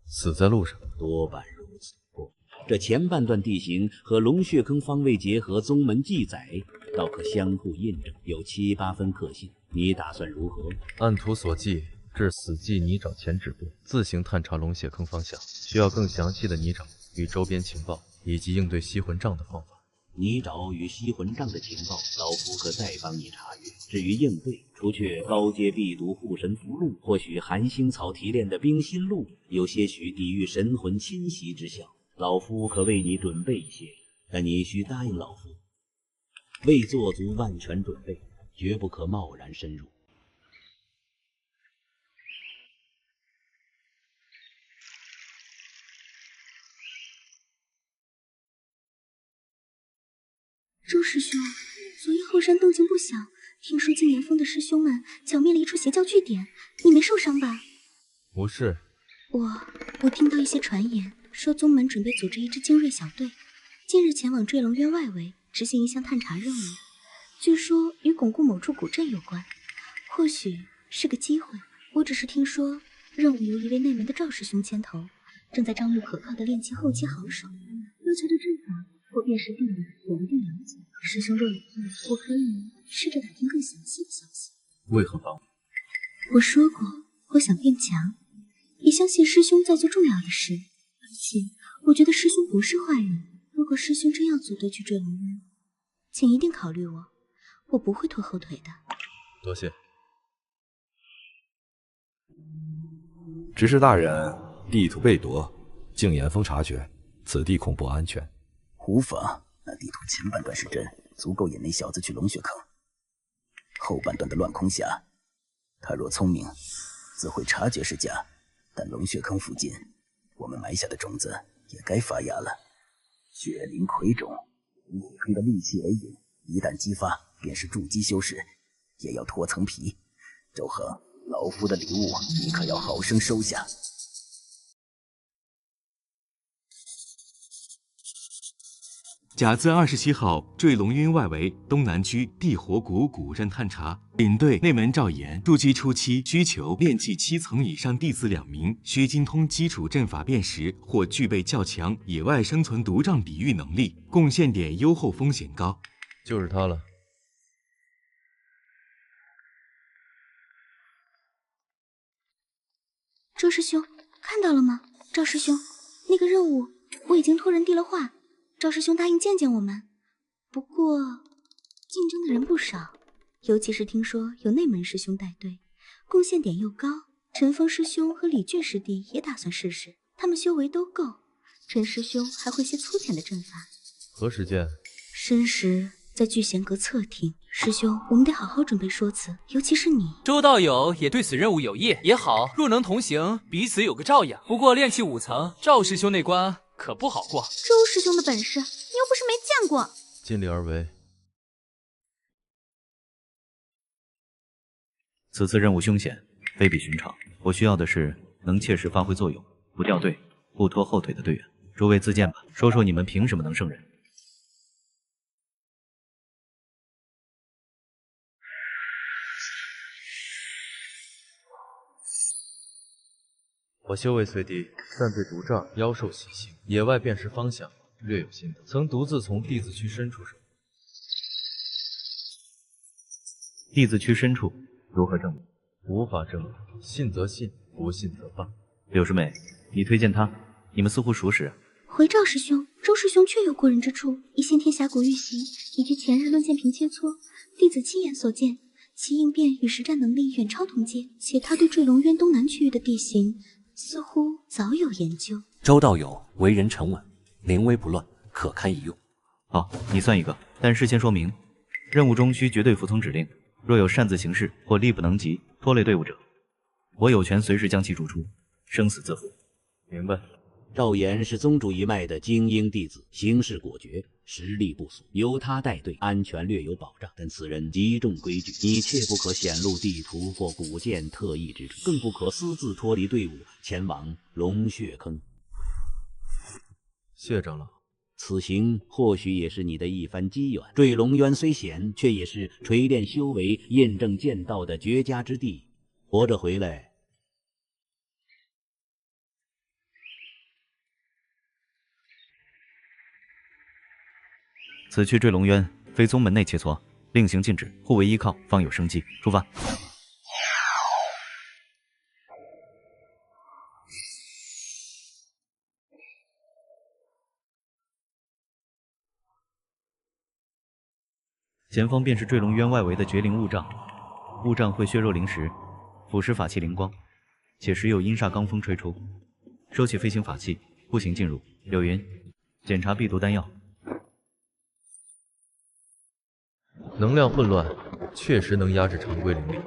死在路上。多半如此。不，这前半段地形和龙血坑方位结合宗门记载，倒可相互印证，有7、8分可信。你打算如何？按图所记，至死寂泥沼前止步，自行探查龙血坑方向，需要更详细的泥沼与周边情报，以及应对吸魂杖的方法。泥沼与吸魂杖的情报，老夫可再帮你查阅。至于应对，除却高阶必读护神符箓，或许寒星草提炼的冰心露有些许抵御神魂侵袭之效，老夫可为你准备一些，但你需答应老夫，未做足万全准备，绝不可贸然深入。周师兄，昨夜后山动静不小，听说金岩峰的师兄们剿灭了一处邪教据点，你没受伤吧？无事。我听到一些传言，说宗门准备组织一支精锐小队，近日前往坠龙渊外围执行一项探查任务，据说与巩固某处古镇有关，或许是个机会。我只是听说任务由一位内门的赵师兄牵头，正在招募可靠的炼器后期好手，要求对阵法或辨识地理有一定了解。师兄若有意，我可以试着打听更详细的消息。为何防我？我说过，我想变强，也相信师兄在做重要的事，而且我觉得师兄不是坏人。如果师兄真要组队去坠龙渊，请一定考虑我，我不会拖后腿的。多谢。执事大人，地图被夺，敬严峰察觉，此地恐不安全。无妨，那地图前半段是真，足够引那小子去龙血坑；后半段的乱空峡，他若聪明，自会察觉是假。但龙血坑附近，我们埋下的种子也该发芽了。血灵葵种，龙血坑的戾气为引，一旦激发，便是筑基修士，也要脱层皮。周恒，老夫的礼物，你可要好生收下。甲自27号坠龙渊外围东南区地火谷古镇探查，领队内门赵岩，筑基初期需求炼器7层以上弟子2名，需精通基础阵法辨识或具备较强野外生存毒瘴抵御能力，贡献点优厚，风险高。就是他了。周师兄，看到了吗？赵师兄，那个任务我已经托人递了话，赵师兄答应见见我们。不过竞争的人不少，尤其是听说有内门师兄带队，贡献点又高。陈峰师兄和李俊师弟也打算试试，他们修为都够。陈师兄还会些粗浅的阵法。何时见？申时在聚贤阁侧厅。师兄，我们得好好准备说辞，尤其是你。周道友也对此任务有意，也好，若能同行，彼此有个照应。不过炼气5层，赵师兄那关可不好过。周师兄的本事，你又不是没见过。尽力而为。此次任务凶险，非比寻常。我需要的是能切实发挥作用、不掉队、不拖后腿的队员。诸位自荐吧，说说你们凭什么能胜任？我修为虽低，但对毒瘴、妖兽习性、野外辨识方向略有心得，曾独自从地字区深处守。地字区深处如何证明？无法证明，信则信，不信则罢。柳师妹，你推荐他，你们似乎熟识啊。回赵师兄，周师兄确有过人之处，以先天峡谷遇袭，以及前日论剑凭切磋，弟子亲眼所见，其应变与实战能力远超同阶，且他对坠龙渊东南区域的地形似乎早有研究。周道友为人沉稳，临危不乱，可堪一用。好，你算一个，但事先说明，任务中需绝对服从指令，若有擅自行事或力不能及，拖累队伍者，我有权随时将其逐出，生死自负。明白。赵岩是宗主一脉的精英弟子，行事果决，实力不俗，由他带队，安全略有保障。但此人极重规矩，你切不可显露地图或古剑特异之处，更不可私自脱离队伍前往龙血坑。谢长老，此行或许也是你的一番机缘。坠龙渊虽险，却也是锤炼修为、验证剑道的绝佳之地。活着回来，此去坠龙渊，非宗门内切磋，另行禁止，互为依靠，方有生机。出发。前方便是坠龙渊外围的绝灵雾障，雾障会削弱灵石，腐蚀法器灵光，且时有阴煞罡风吹出。收起飞行法器，步行进入。柳云，检查避毒丹药。能量混乱，确实能压制常规灵力，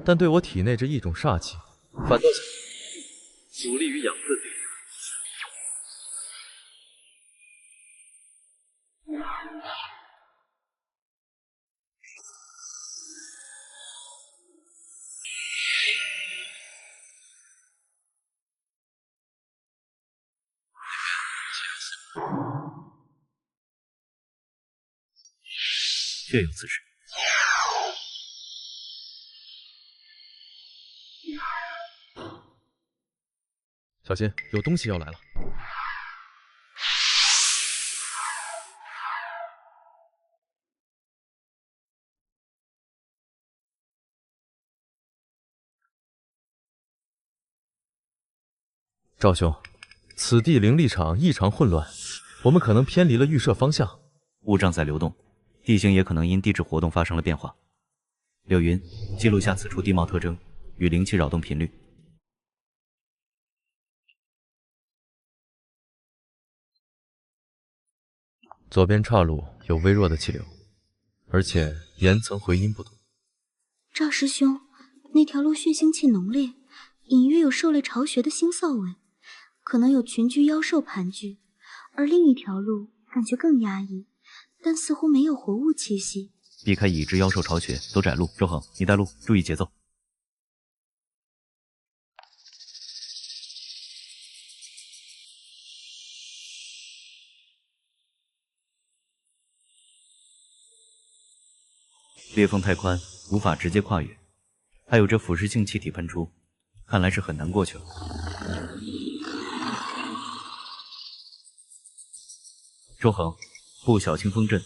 但对我体内这一种煞气，反倒有利于养自己。确有此事。小心，有东西要来了。赵兄，此地灵力场异常混乱，我们可能偏离了预设方向。物障在流动，地形也可能因地质活动发生了变化。柳云，记录下此处地貌特征与灵气扰动频率。左边岔路有微弱的气流，而且岩层回音不多。赵师兄，那条路血腥气浓烈，隐约有兽类巢穴的腥臊味，可能有群居妖兽盘踞。而另一条路感觉更压抑，但似乎没有活物气息。避开已知妖兽巢穴，走窄路。周恒，你带路，注意节奏。裂缝太宽，无法直接跨越，还有这腐蚀性气体喷出，看来是很难过去了。周恒，布小清风阵，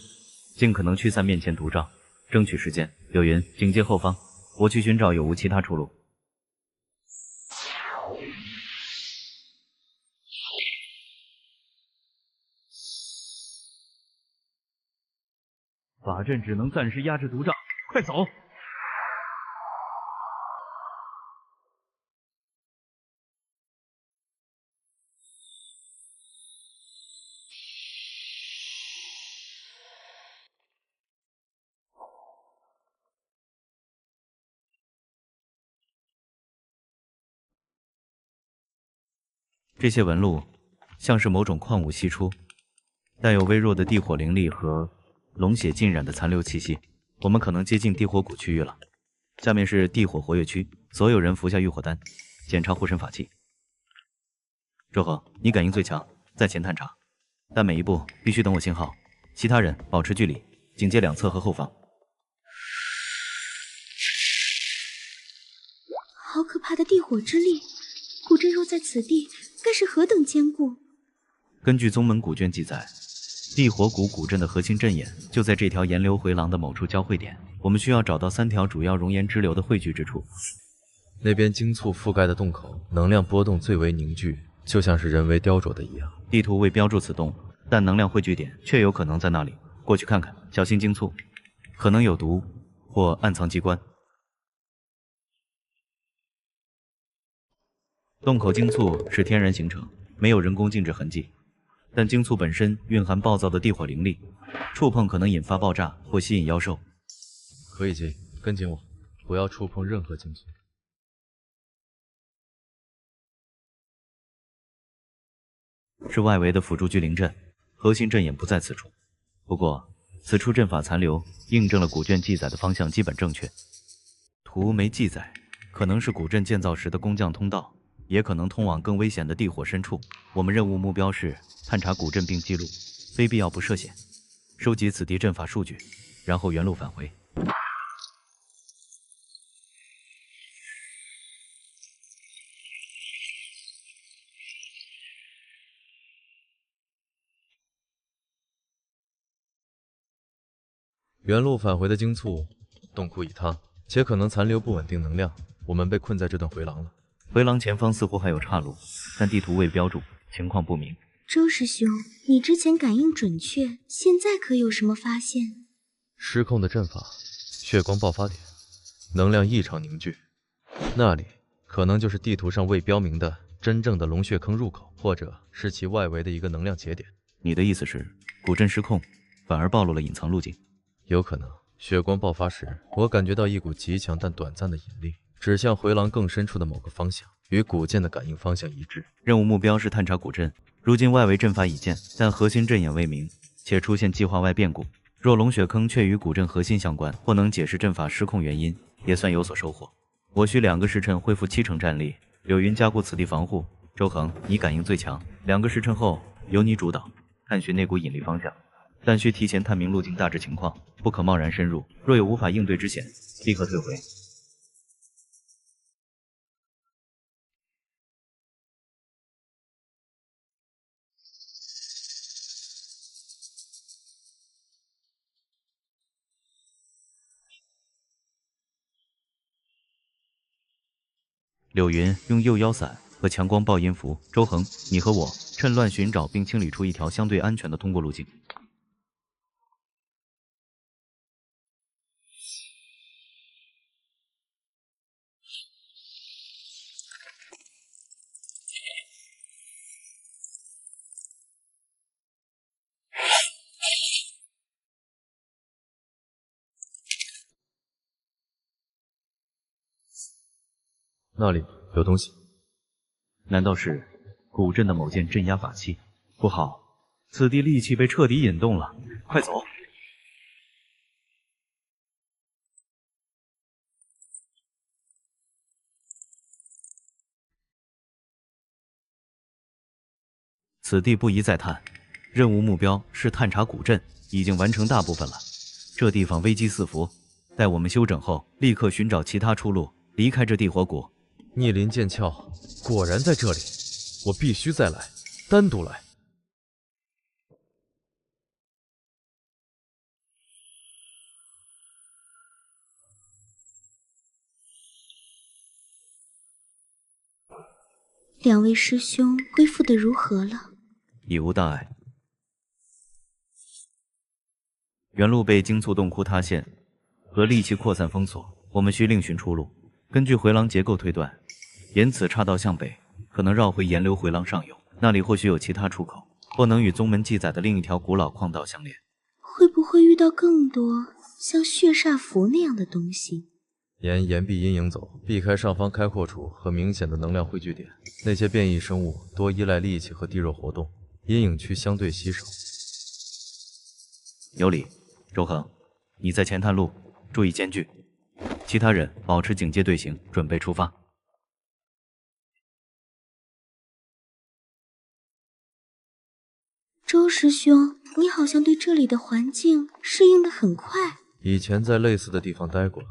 尽可能驱散面前毒障，争取时间。柳云，警戒后方，我去寻找有无其他出路。法阵只能暂时压制毒障，快走！这些纹路像是某种矿物析出，带有微弱的地火灵力和龙血浸染的残留气息，我们可能接近地火谷区域了。下面是地火活跃区，所有人服下浴火丹，检查护身法器。周恒，你感应最强，在前探查，但每一步必须等我信号，其他人保持距离，警戒两侧和后方。好可怕的地火之力！古镇若在此地，该是何等坚固！根据宗门古卷记载，地火谷古镇的核心阵眼就在这条岩流回廊的某处交汇点。我们需要找到3条主要熔岩支流的汇聚之处。那边晶簇覆盖的洞口，能量波动最为凝聚，就像是人为雕琢的一样。地图未标注此洞，但能量汇聚点确有可能在那里。过去看看，小心晶簇，可能有毒或暗藏机关。洞口晶簇是天然形成，没有人工静止痕迹，但晶簇本身蕴含暴躁的地火灵力，触碰可能引发爆炸或吸引妖兽。可以进，跟紧我，不要触碰任何晶簇。是外围的辅助聚灵阵，核心阵眼不在此处。不过，此处阵法残留印证了古卷记载的方向基本正确。图没记载，可能是古镇建造时的工匠通道。也可能通往更危险的地火深处。我们任务目标是探查古镇并记录，非必要不涉险，收集此地阵法数据，然后原路返回。原路返回的晶簇，洞窟已塌，且可能残留不稳定能量，我们被困在这段回廊了。回廊前方似乎还有岔路，但地图未标注，情况不明。周师兄，你之前感应准确，现在可有什么发现？失控的阵法，血光爆发点，能量异常凝聚，那里可能就是地图上未标明的真正的龙血坑入口，或者是其外围的一个能量节点。你的意思是，古镇失控，反而暴露了隐藏路径？有可能。血光爆发时，我感觉到一股极强但短暂的引力，指向回廊更深处的某个方向，与古剑的感应方向一致。任务目标是探查古镇，如今外围阵法已建，但核心阵眼未明，且出现计划外变故。若龙血坑确与古镇核心相关，或能解释阵法失控原因，也算有所收获。我需2个时辰恢复70%战力，柳云加固此地防护。周恒，你感应最强，2个时辰后由你主导。探寻那股引力方向，但需提前探明路径大致情况，不可贸然深入。若有无法应对之险，立刻退回。柳云用右腰伞和强光爆音符，周恒，你和我趁乱寻找并清理出一条相对安全的通过路径。那里有东西，难道是古镇的某件镇压法器？不好，此地戾气被彻底引动了，快走！此地不宜再探，任务目标是探查古镇，已经完成大部分了。这地方危机四伏，待我们休整后，立刻寻找其他出路，离开这地火谷。逆鳞剑鞘果然在这里，我必须再来，单独来。两位师兄恢复的如何了？已无大碍。原路被精促洞窟塌陷和戾气扩散封锁，我们需另寻出路。根据回廊结构推断，沿此岔道向北，可能绕回岩流回廊上游，那里或许有其他出口，或能与宗门记载的另一条古老矿道相连。会不会遇到更多像血煞符那样的东西？沿岩壁阴影走，避开上方开阔处和明显的能量汇聚点。那些变异生物多依赖戾气和地热活动，阴影区相对稀少。有理，周恒，你在前探路，注意间距。其他人保持警戒队形，准备出发。周师兄，你好像对这里的环境适应得很快。以前在类似的地方待过。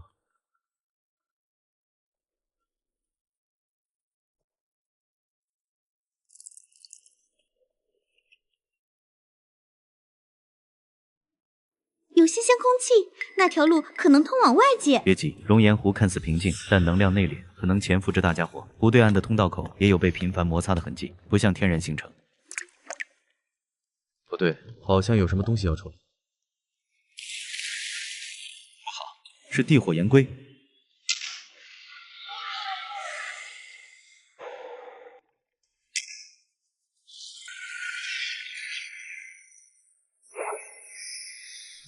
有新鲜空气，那条路可能通往外界。别急，熔岩湖看似平静，但能量内敛，可能潜伏着大家伙。湖对岸的通道口也有被频繁摩擦的痕迹，不像天然形成。不对，好像有什么东西要出来。不好，是地火岩龟。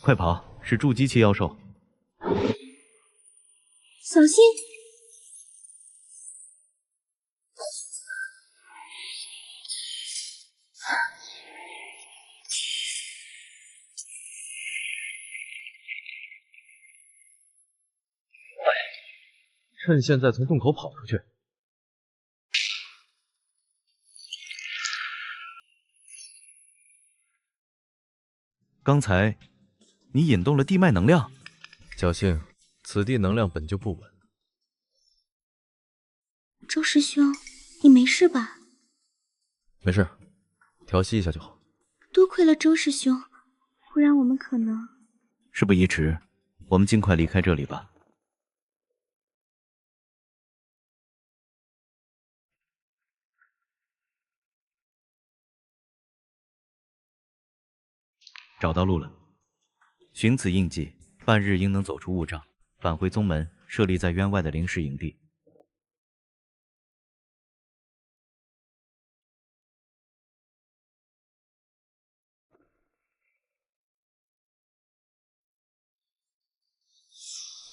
快跑！是筑基期妖兽，小心！趁现在从洞口跑出去。刚才你引动了地脉能量，侥幸，此地能量本就不稳。周师兄，你没事吧？没事，调息一下就好。多亏了周师兄，不然我们可能……事不宜迟，我们尽快离开这里吧。找到路了，寻此印记，半日应能走出雾障，返回宗门，设立在渊外的临时营地。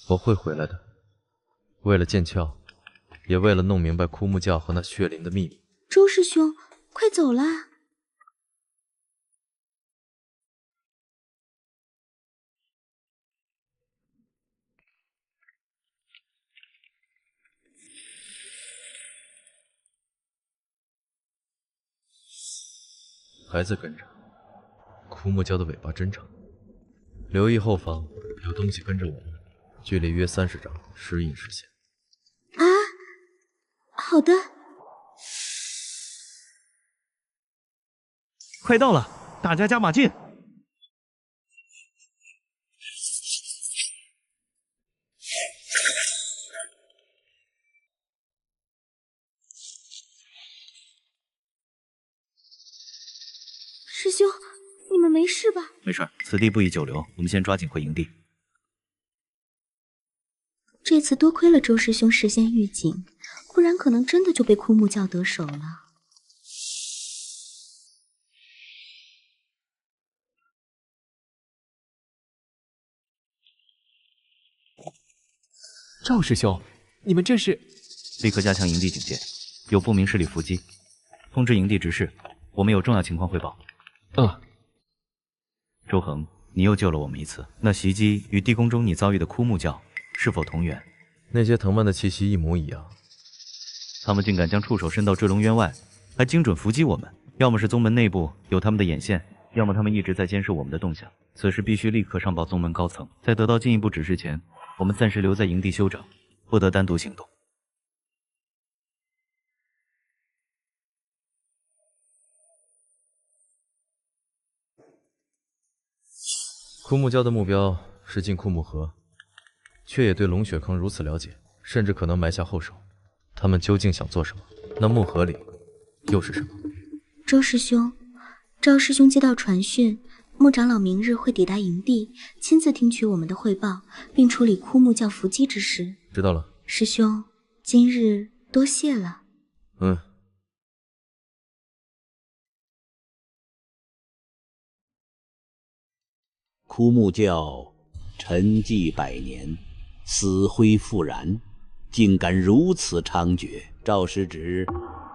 我会回来的，为了剑鞘，也为了弄明白枯木教和那血灵的秘密。周师兄，快走啦！还在跟着，枯木鹫的尾巴真长。留意后方有东西跟着我们，距离约30丈，时隐时现。啊，好的。快到了，大家加把劲！师兄，你们没事吧？没事，此地不宜久留，我们先抓紧回营地。这次多亏了周师兄事先预警，不然可能真的就被枯木教得手了。赵师兄，你们这是？立刻加强营地警戒，有不明势力伏击，通知营地执事，我们有重要情况汇报。周恒，你又救了我们一次。那袭击与地宫中你遭遇的枯木教是否同源？那些藤蔓的气息一模一样。他们竟敢将触手伸到坠龙渊外，还精准伏击我们。要么是宗门内部有他们的眼线，要么他们一直在监视我们的动向。此事必须立刻上报宗门高层，在得到进一步指示前，我们暂时留在营地休整，不得单独行动。枯木鹫的目标是进枯木河，却也对龙血坑如此了解，甚至可能埋下后手。他们究竟想做什么？那木河里又是什么？周师兄，赵师兄接到传讯，穆长老明日会抵达营地，亲自听取我们的汇报，并处理枯木教伏击之事。知道了。师兄，今日多谢了。枯木教沉寂100年，死灰复燃，竟敢如此猖獗。赵师侄，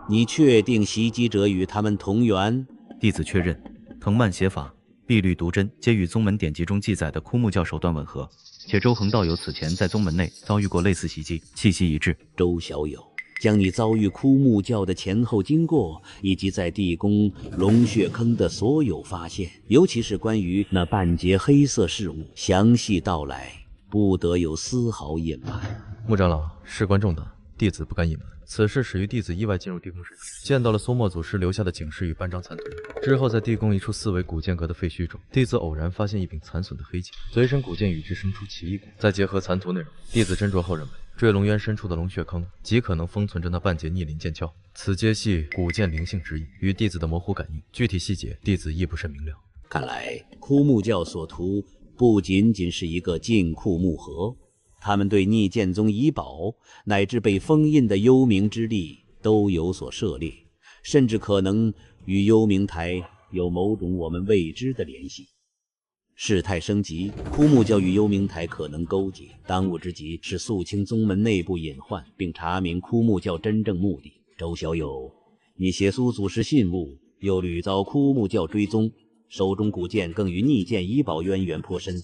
你确定袭击者与他们同源？弟子确认，藤蔓邪法、碧绿毒针皆与宗门典籍中记载的枯木教手段吻合，且周恒道友此前在宗门内遭遇过类似袭击，气息一致。周小友，将你遭遇枯木教的前后经过，以及在地宫龙血坑的所有发现，尤其是关于那半截黑色事物，详细道来，不得有丝毫隐瞒。穆长老，事关重大，弟子不敢隐瞒。此事始于弟子意外进入地宫时，见到了苏墨祖师留下的警示与半张残图。之后在地宫一处4维古剑阁的废墟中，弟子偶然发现一柄残损的黑剑，随身古剑与之生出奇异果。再结合残图内容，弟子斟酌后认为，坠龙渊深处的龙血坑极可能封存着那半截逆鳞剑鞘，此皆系古剑灵性之意，与弟子的模糊感应。具体细节，弟子亦不甚明了。看来枯木教所图不仅仅是一个禁库木盒，他们对逆剑宗遗宝乃至被封印的幽冥之力都有所涉猎，甚至可能与幽冥台有某种我们未知的联系。事态升级，枯木教与幽冥台可能勾结，当务之急是肃清宗门内部隐患，并查明枯木教真正目的。周小友，你携苏祖师信物，又屡遭枯木教追踪，手中古剑更与逆剑遗宝渊源颇深，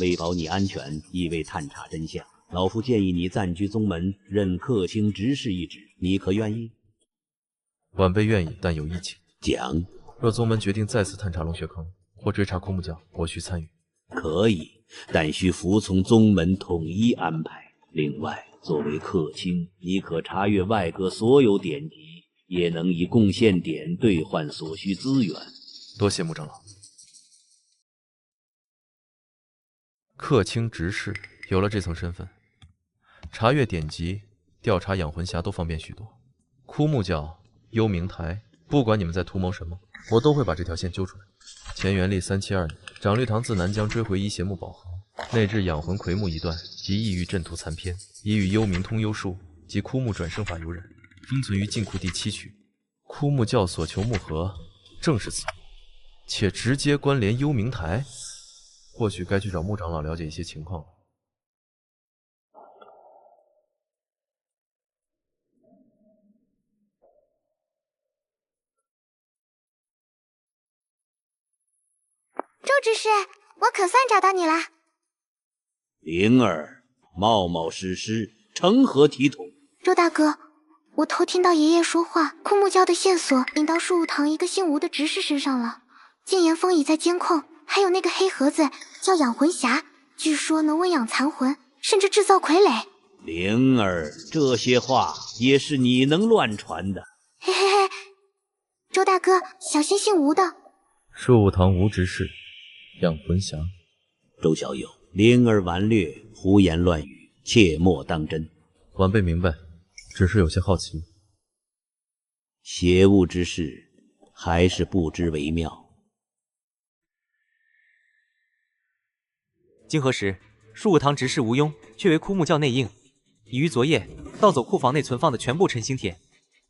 为保你安全，亦为探查真相，老夫建议你暂居宗门，任客卿执事一职，你可愿意？晚辈愿意，但有一请。讲。若宗门决定再次探查龙血坑或追查枯木教，我需参与。可以，但需服从宗门统一安排。另外，作为客卿，你可查阅外阁所有典籍，也能以贡献点兑换所需资源。多谢穆长老。客卿执事有了这层身份，查阅典籍、调查养魂匣都方便许多。枯木教、幽冥台，不管你们在图谋什么，我都会把这条线揪出来。乾元历372年，掌律堂自南疆追回一邪木宝盒，内置养魂魁木一段及异域阵图残篇，已与幽冥通幽术及枯木转生法有染，封存于禁库第7区。枯木教所求木盒正是此，且直接关联幽冥台。或许该去找穆长老了解一些情况了。周执事，我可算找到你啦！灵儿，冒冒失失，成何体统？周大哥，我偷听到爷爷说话，枯木教的线索引到树悟堂一个姓吴的执事身上了。剑炎峰已在监控，还有那个黑盒子叫养魂匣，据说能温养残魂，甚至制造傀儡。灵儿，这些话也是你能乱传的。嘿嘿嘿，周大哥，小心姓吴的。树堂无执事，养魂匣。周小友，灵儿顽劣，胡言乱语，切莫当真。晚辈明白，只是有些好奇。邪物之事，还是不知为妙。经核实，树武堂执事吴庸却为枯木教内应，已于昨夜盗走库房内存放的全部陈星铁。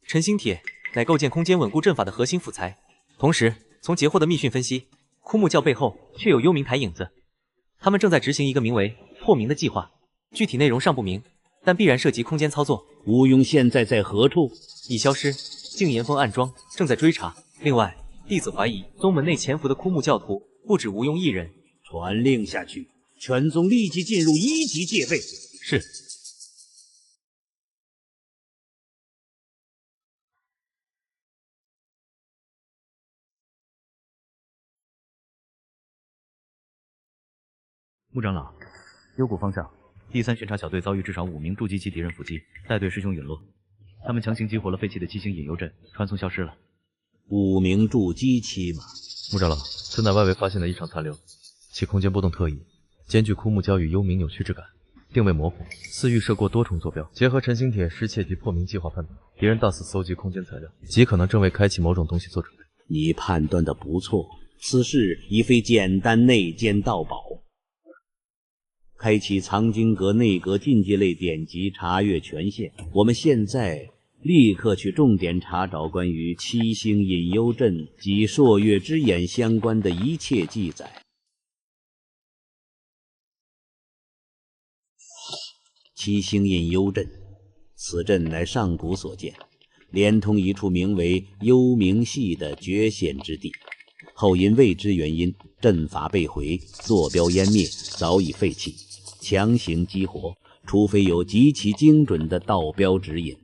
陈星铁乃构建空间稳固阵法的核心辅材。同时，从截获的密讯分析，枯木教背后确有幽冥台影子，他们正在执行一个名为“破冥”的计划，具体内容尚不明，但必然涉及空间操作。吴庸现在在何处？已消失，静岩峰暗桩正在追查。另外，弟子怀疑宗门内潜伏的枯木教徒不止吴庸一人。传令下去，全宗立即进入1级戒备。是。穆长老，幽谷方向，第3巡查小队遭遇至少5名筑基级敌人伏击，带队师兄陨落。他们强行激活了废弃的七星引幽阵，传送消失了。5名筑基期吗？穆长老，此乃外围发现的异常残留，其空间波动特异，兼具枯木胶与幽冥扭曲之感，定位模糊，似预设过多重坐标。结合陈星铁失窃及破冥计划判断，敌人大肆搜集空间材料，极可能正为开启某种东西做准备。你判断的不错，此事已非简单内奸盗宝。开启藏经阁内阁禁忌类典籍查阅权限，我们现在立刻去重点查找关于七星隐幽阵及朔月之眼相关的一切记载。七星隐幽阵，此阵乃上古所建，连通一处名为幽冥系的绝险之地，后因未知原因，阵法被毁，坐标湮灭，早已废弃。强行激活，除非有极其精准的道标指引。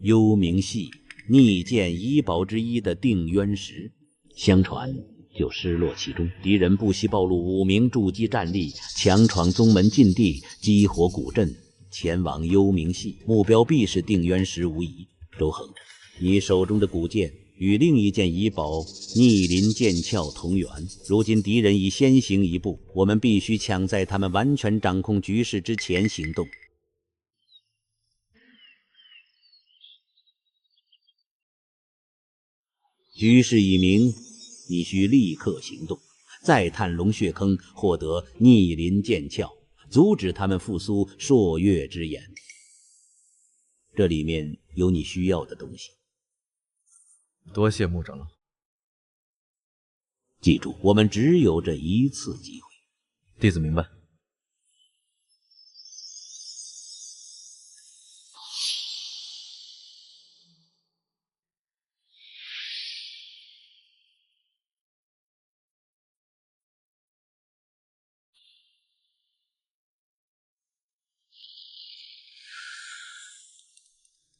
幽冥系逆剑遗宝之一的定渊石，相传就失落其中。敌人不惜暴露5名筑基战力，强闯宗门禁地，激活古阵，前往幽冥系，目标必是定渊石无疑。周恒，你手中的古剑与另一件遗宝逆鳞剑鞘同源，如今敌人已先行一步，我们必须抢在他们完全掌控局势之前行动。局势已明，你需立刻行动，再探龙血坑，获得逆鳞剑鞘，阻止他们复苏朔月之眼。这里面有你需要的东西。多谢穆长老。记住，我们只有这一次机会。弟子明白。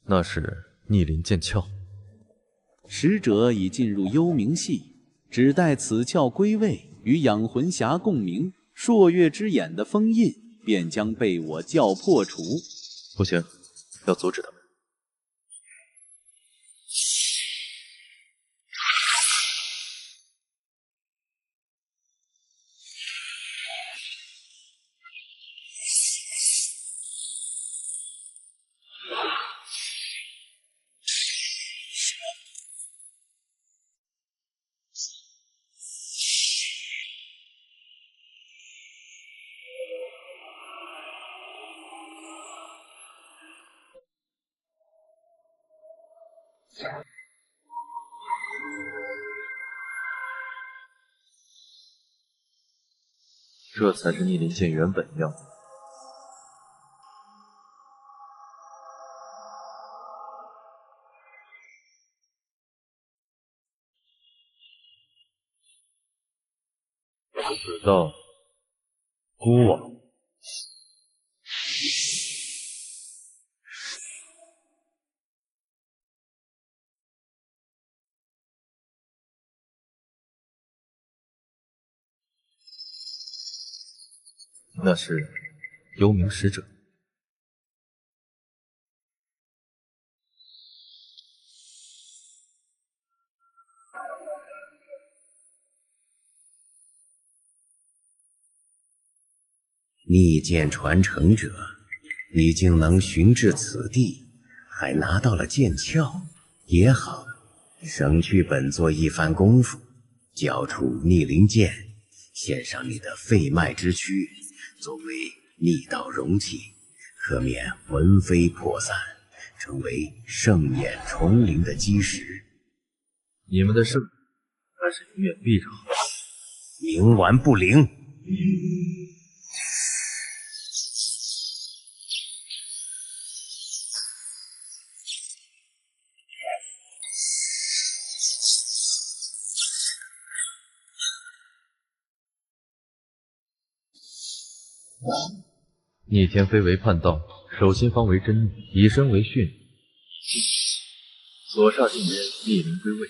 那是逆鳞剑鞘。使者已进入幽冥系，只待此鞘归位，与养魂匣共鸣，朔月之眼的封印便将被我教破除。不行，要阻止他们。这才是逆鳞剑原本样子。此道孤往。那是幽冥使者。逆剑传承者，你竟能寻至此地，还拿到了剑鞘，也好，省去本座一番功夫，交出逆鳞剑，献上你的肺脉之躯，作为逆道容器，可免魂飞魄散，成为圣眼重灵的基石。你们的圣眼还是永远闭着好。冥顽不灵。逆天飞为叛道，守心方为真逆，以身为训。所煞尽人，逆鳞归位。